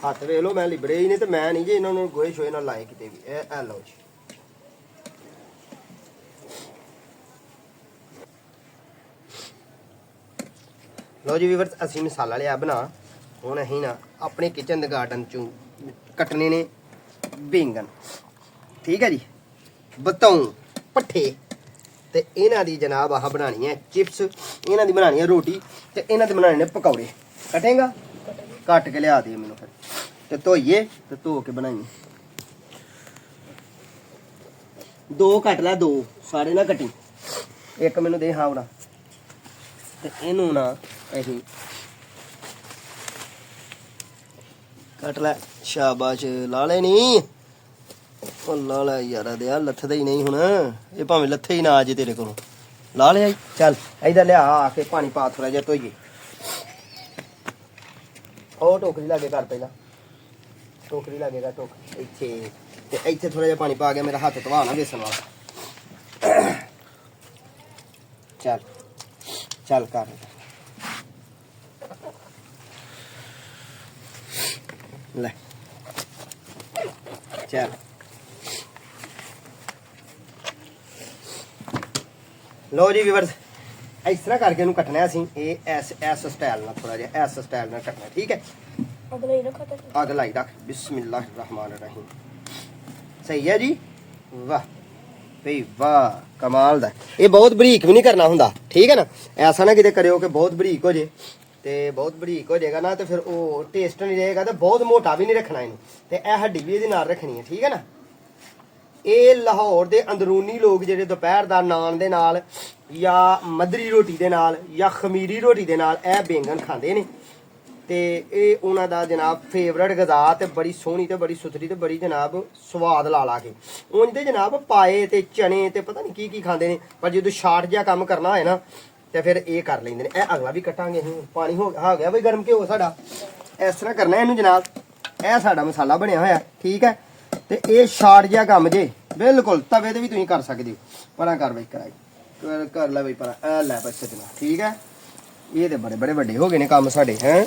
ਹੱਥ ਵੇਖ ਲਓ ਮੈਂ ਲਿਬੜੇ ਹੀ ਨੇ ਤੇ ਮੈਂ ਨਹੀਂ ਜੀ ਇਹਨਾਂ ਨੂੰ ਗੋਹੇ ਸ਼ੋਏ ਨਾਲ ਲਾਏ ਕਿਤੇ ਵੀ ਇਹ ਲਓ ਜੀ ਲਓ ਜੀ ਵੀਵਰਸ ਅਸੀਂ ਮਸਾਲਾ ਲਿਆ ਬਣਾ ਹੁਣ ਅਸੀਂ ਨਾ ਆਪਣੇ ਕਿਚਨ ਦੇ ਗਾਰਡਨ ਚੋਂ ਕੱਟਣੇ ਨੇ ਬੈਂਗਣ ਠੀਕ ਹੈ ਜੀ ਬਤਾਉ ਪੱਠੇ ਤੇ ਇਹਨਾਂ ਦੀ ਜਨਾਬ ਆਹ ਬਣਾਣੀ ਹੈ ਚਿਪਸ ਇਹਨਾਂ ਦੀ ਬਣਾਣੀ ਹੈ ਰੋਟੀ ਤੇ ਇਹਨਾਂ ਦੇ ਬਣਾਣੇ ਨੇ ਪਕੌੜੇ ਕਟੇਗਾ ਕੱਟ ਕੇ ਲਿਆ ਦੇ ਮੈਨੂੰ ਫਿਰ ਤੇ ਧੋਈਏ ਤੇ ਧੋ ਕੇ ਬਣਾਈਏ ਦੋ ਕੱਟ ਲੈ ਦੋ ਸਾਰੇ ਨਾ ਕੱਟੀ ਇੱਕ ਮੈਨੂੰ ਦੇ ਹਾਂ ਬਣਾ ਤੇ ਇਹਨੂੰ ਨਾ ਅਸੀਂ ਕੱਟ ਲੈ ਸ਼ਾਬਾਸ਼ ਲਾ ਲੈ ਨਹੀਂ ਉਹ ਲਾ ਲੈ ਯਾਰਾ ਦੇ ਆ ਲੱਥਦਾ ਹੀ ਨਹੀਂ ਹੁਣ ਇਹ ਭਾਵੇਂ ਲੱਥੇ ਹੀ ਨਾ ਆ ਜੇ ਤੇਰੇ ਕੋਲੋਂ ਲਾ ਲਿਆ ਚੱਲ ਇਧਰ ਲਿਆ ਆ ਕੇ ਪਾਣੀ ਪਾ ਥੋੜਾ ਜਿਹਾ ਧੋਈਏ ਉਹ ਟੋਕਰੀ ਲਾਗੇ ਕਰ ਪਹਿਲਾਂ ਟੋਕਰੀ ਲੱਗੇਗਾ ਟੋਕ ਇੱਥੇ ਤੇ ਇੱਥੇ ਥੋੜਾ ਜਿਹਾ ਪਾਣੀ ਪਾ ਕੇ ਮੇਰਾ ਹੱਥ ਧਵਾ ਨਾ ਵੇਸਣ ਵਾਲਾ ਚੱਲ ਚੱਲ ਕਰ ਲੈ ਚੱਲ ਲੋ ਜੀ ਵੀਵਰਸ ਇਸ ਤਰ੍ਹਾਂ ਕਰਕੇ ਇਹਨੂੰ ਕੱਟਣਾ ਅਸੀਂ ਇਹ ਐਸ ਸਟਾਈਲ ਨਾਲ ਥੋੜਾ ਜਿਹਾ ਐਸ ਸਟਾਈਲ ਨਾਲ ਕੱਟਣਾ ਠੀਕ ਹੈ ਅਗਲੇ ਹੀ ਰੱਖਾ ਤੇ ਅੱਗ ਲਾਈ ਰੱਖ ਬਿਸਮਿਲ੍ਲਾਹਿਰ ਰਹਿਮਾਨਿਰ ਰਹੀਮ ਸਹੀ ਹੈ ਜੀ ਵਾਹ ਭਈ ਵਾਹ ਕਮਾਲ ਦਾ ਇਹ ਬਹੁਤ ਬਰੀਕ ਵੀ ਨਹੀਂ ਕਰਨਾ ਹੁੰਦਾ ਠੀਕ ਹੈ ਨਾ ਐਸਾ ਨਾ ਕਿਤੇ ਕਰਿਓ ਕਿ ਬਹੁਤ ਬਰੀਕ ਹੋ ਜੇ ਤੇ ਬਹੁਤ ਬਰੀਕ ਹੋ ਜਾਏਗਾ ਨਾ ਤੇ ਫਿਰ ਉਹ ਟੇਸਟ ਨਹੀਂ ਰਹੇਗਾ ਤੇ ਬਹੁਤ ਮੋਟਾ ਵੀ ਨਹੀਂ ਰੱਖਣਾ ਇਹਨੂੰ ਤੇ ਇਹ ਹੱਡੀ ਵੀ ਇਹਦੇ ਨਾਲ ਰੱਖਣੀ ਹੈ ਠੀਕ ਹੈ ਨਾ ਇਹ ਲਾਹੌਰ ਦੇ ਅੰਦਰੂਨੀ ਲੋਕ ਜਿਹੜੇ ਦੁਪਹਿਰ ਦਾ ਨਾਨ ਦੇ ਨਾਲ ਜਾਂ ਮਧਰੀ ਰੋਟੀ ਦੇ ਨਾਲ ਜਾਂ ਖਮੀਰੀ ਰੋਟੀ ਦੇ ਨਾਲ ਇਹ ਬੈਂਗਣ ਖਾਂਦੇ ਨੇ ਤੇ ਇਹ ਉਹਨਾਂ ਦਾ ਜਨਾਬ ਫੇਵਰਟ ਗ਼ਜ਼ਾ ਤੇ ਬੜੀ ਸੋਹਣੀ ਤੇ ਬੜੀ ਸੁਥਰੀ ਤੇ ਬੜੀ ਜਨਾਬ ਸਵਾਦ ਲਾ ਕੇ ਉਂਝ ਤੇ ਜਨਾਬ ਪਾਏ ਤੇ ਚਨੇ ਤੇ ਪਤਾ ਨਹੀਂ ਕੀ ਖਾਂਦੇ ਨੇ ਪਰ ਜਦੋਂ ਸ਼ਾਰਟ ਜਿਹਾ ਕੰਮ ਕਰਨਾ ਹੋਏ ਨਾ ਤੇ ਫਿਰ ਇਹ ਕਰ ਲੈਂਦੇ ਨੇ ਇਹ ਅਗਲਾ ਵੀ ਕੱਟਾਂਗੇ ਅਸੀਂ ਪਾਣੀ ਹੋ ਗਿਆ ਬਈ ਗਰਮ ਘਿਓ ਸਾਡਾ ਇਸ ਤਰ੍ਹਾਂ ਕਰਨਾ ਇਹਨੂੰ ਜਨਾਬ ਇਹ ਸਾਡਾ ਮਸਾਲਾ ਬਣਿਆ ਹੋਇਆ ਠੀਕ ਹੈ ਤੇ ਇਹ ਸ਼ਾਰਟ ਜਿਹਾ ਕੰਮ ਜੇ ਬਿਲਕੁਲ ਤਵੇ ਤੇ ਵੀ ਤੁਸੀਂ ਕਰ ਸਕਦੇ ਹੋ ਪਰਾਂ ਕਰ ਬਈ ਕਰਾਈ ਕਰ ਲੈ ਬਈ ਪਰਾਂ ਇਹ ਲੈ ਬਸ ਸੱਜਣਾ ਠੀਕ ਹੈ ਇਹ ਤੇ ਬੜੇ ਬੜੇ ਵੱਡੇ ਹੋ ਗਏ ਨੇ ਕੰਮ ਸਾਡੇ ਹੈ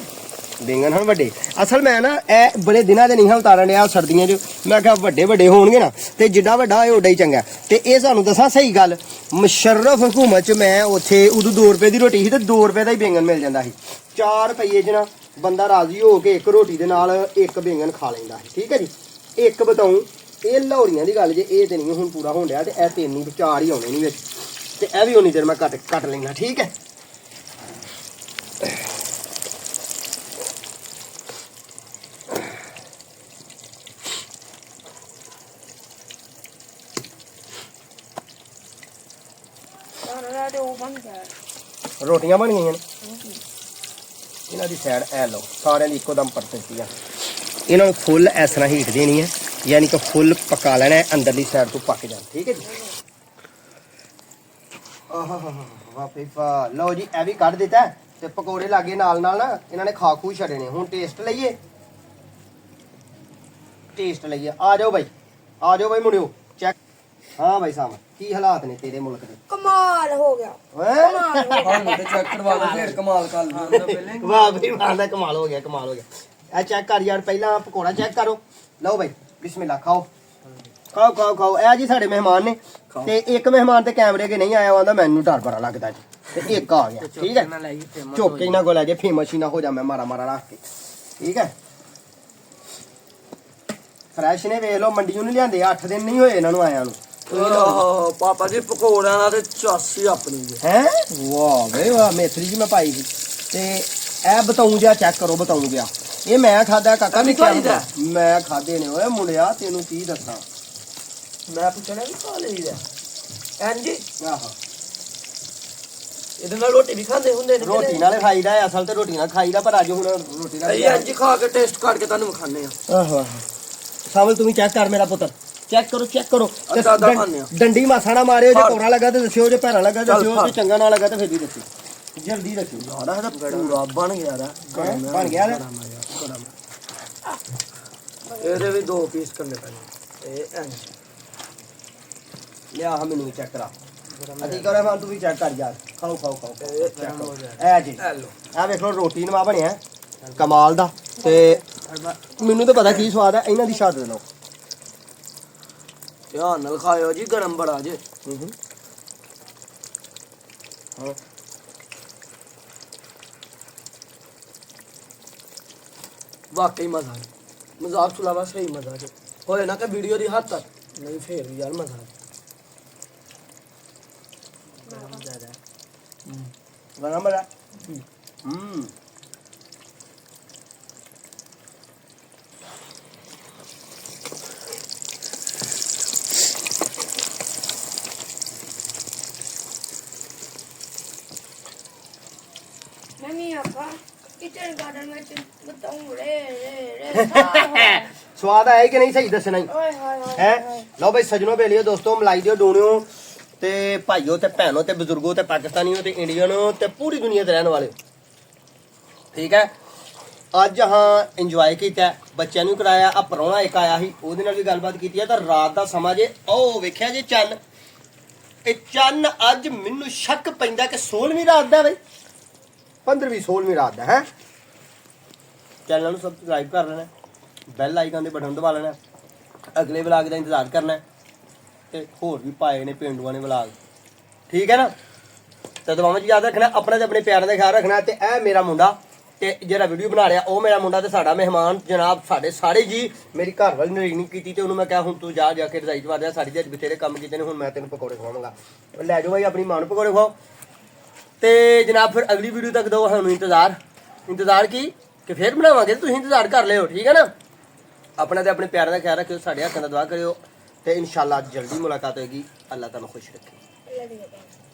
ਬੈਂਗਣ ਹਨ ਵੱਡੇ ਅਸਲ ਮੈਂ ਨਾ ਇਹ ਬੜੇ ਦਿਨਾਂ ਦੇ ਨਹੀਂ ਹਾਂ ਉਤਾਰਨ ਡਿਆ ਸਰਦੀਆਂ 'ਚ ਮੈਂ ਕਿਹਾ ਵੱਡੇ ਵੱਡੇ ਹੋਣਗੇ ਨਾ ਤੇ ਜਿੱਡਾ ਵੱਡਾ ਹੋਏ ਓਡਾ ਹੀ ਚੰਗਾ ਤੇ ਇਹ ਸਾਨੂੰ ਦੱਸਾਂ ਸਹੀ ਗੱਲ ਮੁਸ਼ਰਫ ਹਕੂਮਤ 'ਚ ਮੈਂ ਉੱਥੇ ਉਦੋਂ 2 ਰੁਪਏ ਦੀ ਰੋਟੀ ਸੀ ਤੇ 2 ਰੁਪਏ ਦਾ ਹੀ ਬੈਂਗਣ ਮਿਲ ਜਾਂਦਾ ਸੀ 4 ਰੁਪਏ 'ਚ ਨਾ ਬੰਦਾ ਰਾਜ਼ੀ ਹੋ ਕੇ ਇੱਕ ਰੋਟੀ ਦੇ ਨਾਲ ਇੱਕ ਬੈਂਗਣ ਖਾ ਲੈਂਦਾ ਸੀ ਠੀਕ ਹੈ ਜੀ ਇੱਕ ਬਤਾਉਂ ਇਹ ਲਾਹੌਰੀਆਂ ਦੀ ਗੱਲ ਜੇ ਇਹ ਤੇ ਨਹੀਂ ਹੁਣ ਪੂਰਾ ਹੋਣ ਡਿਆ ਤੇ ਇਹ 3 ਹੀ 4 ਹੀ ਆਉਣੇ ਨਹੀਂ ਵਿੱਚ ਤੇ ਇਹ ਵੀ ਉਨੀ ਦੇਰ ਮੈਂ ਕੱਟ ਲੈਣਾ ਠੀਕ ਹੈ ਮੇਰਾ ਤੇ ਉਹ ਬਣ ਗਿਆ ਰੋਟੀਆਂ ਬਣ ਗਈਆਂ ਨੇ ਇਹਨਾਂ ਦੀ ਸਾਈਡ ਐ ਲਓ ਸਾਰਿਆਂ ਦੀ ਇੱਕੋ ਦਮ ਪਰਤ ਦਿੱਤੀ ਆ ਇਹਨਾਂ ਨੂੰ ਫੁੱਲ ਇਸ ਤਰ੍ਹਾਂ ਹੀਟ ਦੇਣੀ ਹੈ ਯਾਨੀ ਕਿ ਫੁੱਲ ਪਕਾ ਲੈਣਾ ਹੈ ਅੰਦਰਲੀ ਸਾਈਡ ਤੋਂ ਪੱਕ ਜਾਣ ਠੀਕ ਹੈ ਜੀ ਆਹਾ ਵਾਹ ਫੀਫਾ ਲਓ ਜੀ ਇਹ ਵੀ ਕੱਢ ਦਿੱਤਾ ਹੈ ਤੇ ਪਕੌੜੇ ਲਾਗੇ ਨਾਲ ਨਾਲ ਨਾ ਇਹਨਾਂ ਨੇ ਖਾ ਖੂ ਛੱਡੇ ਨੇ ਹੁਣ ਟੇਸਟ ਲਈਏ ਆ ਜਾਓ ਬਾਈ ਮੁੰਡਿਓ ਚੈੱਕ ਹਾਂ ਬਾਈ ਸਾਹਮਣੇ ਕੀ ਹਾਲਾਤ ਨੇ ਤੇਰੇ ਮੁਲਕ ਦੇ ਕਮਾਲ ਹੋ ਗਿਆ ਹੈਂ? ਸਾਨੂੰ ਤੇ ਚੈੱਕ ਕਰਵਾ ਦੋ ਫਿਰ ਕਮਾਲ ਕਰ ਲਿਓ ਪਹਿਲੇ ਵਾਹ ਬਈ ਵਾਹ ਦਾ ਕਮਾਲ ਹੋ ਗਿਆ ਇਹ ਚੈੱਕ ਕਰ ਯਾਰ ਪਹਿਲਾਂ ਪਕੌੜਾ ਚੈੱਕ ਕਰੋ ਲਓ ਬਾਈ ਬਿਸਮਿਲ੍ਲਾ ਖਾਓ ਇਹ ਜੀ ਸਾਡੇ ਮਹਿਮਾਨ ਨੇ ਤੇ ਇੱਕ ਮਹਿਮਾਨ ਤੇ ਕੈਮਰੇ ਅੱਗੇ ਨਹੀਂ ਆਇਆ ਹੁੰਦਾ ਮੈਨੂੰ ਡਰ ਬੜਾ ਲੱਗਦਾ ਜੀ ਤੇ ਇੱਕ ਆ ਗਿਆ ਠੀਕ ਹੈ ਚੁੱਕ ਕੇ ਇਹਨਾਂ ਕੋਲ ਲੈ ਜੇ ਫੇਮਸ ਹੀ ਨਾ ਹੋ ਜਾ ਮੈਂ ਮਾਰਾ ਰੱਖ ਕੇ ਠੀਕ ਹੈ ਫਰੈਸ਼ ਨੇ ਵੇਖ ਲਓ ਮੰਡੀੋਂ ਨਹੀਂ ਲਿਆਂਦੇ 8 ਦਿਨ ਨਹੀਂ ਹੋਏ ਇਹਨਾਂ ਨੂੰ ਆਇਆਂ ਨੂੰ ਓਹ ਪਾਪਾ ਜੀ ਪਕੌੜਿਆਂ ਦਾ ਤੇ ਚਾਸੀ ਆਪਣੀ ਜੀ ਹੈ ਵਾਹ ਵੇ ਵਾਹ ਮੇਥਰੀ ਜੀ ਮੈਂ ਪਾਈ ਸੀ ਤੇ ਇਹ ਬਤਾਉਂ ਜਿਹਾ ਚੈੱਕ ਕਰੋ ਬਤਾਉਂ ਜਿਹਾ ਇਹ ਮੈਂ ਖਾਦਾ ਕਾਕਾ ਨਹੀਂ ਖਾਈਦਾ? ਮੈਂ ਖਾਦੇ ਨੇ ਓਏ ਮੁੰਡਿਆ ਤੈਨੂੰ ਕੀ ਦੱਸਾਂ ਮੈਂ ਪੁੱਛਣਾ ਵੀ ਖਾ ਲਈਦਾ ਹਾਂਜੀ ਆਹੋ ਇਹਦੇ ਨਾਲ ਰੋਟੀ ਵੀ ਖਾਂਦੇ ਹੁੰਦੇ ਨੇ ਰੋਟੀ ਨਾਲ ਖਾਈਦਾ ਹੈ, ਅਸਲ ਤੇ ਰੋਟੀ ਨਾਲ ਖਾਈਦਾ ਪਰ ਅੱਜ ਹੁਣ ਰੋਟੀ ਨਾਲ ਅਸੀਂ ਅੱਜ ਖਾ ਕੇ ਟੇਸਟ ਕਰਕੇ ਤੁਹਾਨੂੰ ਵਿਖਾਣੇ ਆ ਆਹੋ ਸਾਵਲ ਤੂੰ ਵੀ ਚੈੱਕ ਕਰ ਮੇਰਾ ਪੁੱਤਰ ਚੈੱਕ ਕਰੋ ਤੇ ਅੱਧਾ ਖਾਂਦੇ ਆ। ਡੰਡੀ ਮਾਸਾ ਨਾ ਮਾਰਿਓ ਜੇ ਕੋਰਾ ਲੱਗਾ ਤੇ ਦੱਸਿਓ ਜੇ ਭੈਰਾ ਲੱਗਾ ਤੇ ਚੱਲ ਦੱਸਿਓ ਖਾ। ਜੇ ਚੰਗਾ ਨਾ ਲੱਗਾ ਤੇ ਫਿਰ ਵੀ ਦੱਸਿਓ ਜਲਦੀ ਦੱਸਿਓ ਯਾਰ ਇਹਦਾ ਪੂਰਾ ਬਣ ਗਿਆ ਦਾ ਬਣ ਗਿਆ ਨਾ ਇਹਦੇ ਵੀ 2 ਪੀਸ ਕਰਨੇ ਪੈਣੇ ਇਹ ਐਂ ਲਿਆ ਹਾਂ ਮੈਨੂੰ ਵੀ ਚੈੱਕ ਕਰਾ ਅਸੀਂ ਕਰਾਂ ਹਾਂ ਤੂੰ ਵੀ ਚੈੱਕ ਕਰ ਯਾਰ ਖਾਓ ਇਹ ਗਰਮ ਹੋ ਜਾਏ ਐ ਜੀ ਇਹ ਲੋ ਆ ਵੇਖ ਲਓ ਰੋਟੀ ਨਵਾ ਬਣਿਆ ਕਮਾਲ ਦਾ ਤੇ ਮੈਨੂੰ ਤਾਂ ਪਤਾ ਕੀ ਸਵਾਦ ਹੈ ਇਹਨਾਂ ਦੀ ਸ਼ਹਾਦਤ ਲਓ ਧਿਆਨ ਨਾਲ ਖਾਇਓ ਜੀ ਗਰਮ ਬੜਾ ਜੇ ਹਾਂ ਵਾਕਈ ਮਜ਼ਾ ਹੈ ਮਜ਼ਾਕ ਤੋਂ ਇਲਾਵਾ ਸਹੀ ਮਜ਼ਾ ਜੇ ਹੋਏ ਨਾ ਕਿ ਵੀਡੀਓ ਦੀ ਹੱਦ ਤੱਕ ਨਹੀਂ ਫੇਰ ਵੀ ਯਾਰ ਮਜ਼ਾ ਹੈ ਗਰਮ ਬੜਾ नहीं आपका किचन गार्डन में बताऊं रे ਸਵਾਦ ਆਇਆ ਕਿ ਨਹੀਂ ਸਹੀ ਦੱਸਣਾ ਹੀ ओए हाय हाय ਹੈ ਲਓ ਬਈ ਸਜਣੋ ਬੇਲੀਓ ਦੋਸਤੋ ਮਲਾਈ ਦਿਓ ਡੂਣਿਓ ਤੇ ਭਾਈਓ ਤੇ ਭੈਣੋ ਤੇ ਬਜ਼ੁਰਗੋ ਤੇ ਪਾਕਿਸਤਾਨੀਓ ਤੇ ਇੰਡੀਅਨੋ ਤੇ ਪੂਰੀ ਦੁਨੀਆ ਦੇ ਰਹਿਣ ਵਾਲਿਓ ਠੀਕ ਹੈ ਅੱਜ ਹਾਂ ਇੰਜੋਏ ਕੀਤਾ ਬੱਚਿਆਂ ਨੂੰ ਕਰਾਇਆ ਆ ਪਰੌਣਾ ਇੱਕ ਆਇਆ ਸੀ ਉਹਦੇ ਨਾਲ ਵੀ ਗੱਲਬਾਤ ਕੀਤੀ ਹੈ ਤਾਂ ਰਾਤ ਦਾ ਸਮਾਂ ਜੇ ਉਹ ਵੇਖਿਆ ਜੇ ਚੰਨ ਇਹ ਚੰਨ ਅੱਜ ਮੈਨੂੰ ਸ਼ੱਕ ਪੈਂਦਾ ਕਿ 16ਵੀਂ ਰਾਤ ਦਾ ਬਈ 15ਵੀਂ 16ਵੀਂ ਰਾਤ ਦਾ ਹੈ ਚੈਨਲ ਨੂੰ ਸਬਸਕ੍ਰਾਈਬ ਕਰ ਲੈਣਾ ਬੈਲ ਆਈਕਨ ਦੇ ਬਟਨ ਦਬਾ ਲੈਣਾ ਅਗਲੇ ਵਲੌਗ ਦਾ ਇੰਤਜ਼ਾਰ ਕਰਨਾ ਤੇ ਹੋਰ ਵੀ ਪਾਏ ਨੇ ਪਿੰਡੂਆਂ ਨੇ ਵਲੌਗ ਠੀਕ ਹੈ ਨਾ ਤੇ ਦੁਆਵਾਂ 'ਚ ਯਾਦ ਰੱਖਣਾ ਆਪਣਾ ਤੇ ਆਪਣੇ ਪਿਆਰਾਂ ਦਾ ਖਿਆਲ ਰੱਖਣਾ ਤੇ ਇਹ ਮੇਰਾ ਮੁੰਡਾ ਤੇ ਜਿਹੜਾ ਵੀਡੀਓ ਬਣਾ ਰਿਹਾ ਉਹ ਮੇਰਾ ਮੁੰਡਾ ਤੇ ਸਾਡਾ ਮਹਿਮਾਨ ਜਨਾਬ ਸਾਡੇ ਸਾਰੇ ਜੀ ਮੇਰੀ ਘਰ ਵਾਲੀ ਨੇ ਨਹੀਂ ਕੀਤੀ ਤੇ ਉਹਨੂੰ ਮੈਂ ਕਿਹਾ ਹੁਣ ਤੂੰ ਜਾ ਕੇ ਰਜ਼ਾਈ 'ਚ ਵੜ ਜਾ ਸਾਡੀ ਤੇ ਬਥੇਰੇ ਕੰਮ ਕੀਤੇ ਨੇ ਹੁਣ ਮੈਂ ਤੈਨੂੰ ਪਕੌੜੇ ਖਵਾਵਾਂਗਾ ਲੈ ਜਾਓ ਭਾਈ ਆਪਣੀ ਮਾਂ ਨੂੰ ਪਕੌੜੇ ਖਵਾਓ ਤੇ ਜਨਾਬ ਫਿਰ ਅਗਲੀ ਵੀਡੀਓ ਤੱਕ ਦੋ ਸਾਨੂੰ ਇੰਤਜ਼ਾਰ ਕੀ ਕਿ ਫਿਰ ਬਣਾਵਾਂਗੇ ਤੁਸੀਂ ਇੰਤਜ਼ਾਰ ਕਰ ਲਿਓ ਠੀਕ ਹੈ ਨਾ ਆਪਣਾ ਤੇ ਆਪਣੇ ਪਿਆਰਾਂ ਦਾ ਖਿਆਲ ਰੱਖਿਓ ਸਾਡੇ ਹੱਥਾਂ ਦਾ ਦੁਆ ਕਰਿਓ ਤੇ ਇਨਸ਼ਾਅੱਲਾ ਜਲਦੀ ਮੁਲਾਕਾਤ ਹੋਏਗੀ ਅੱਲਾਹ ਤੁਹਾਨੂੰ ਖੁਸ਼ ਰੱਖੇ अल्लाह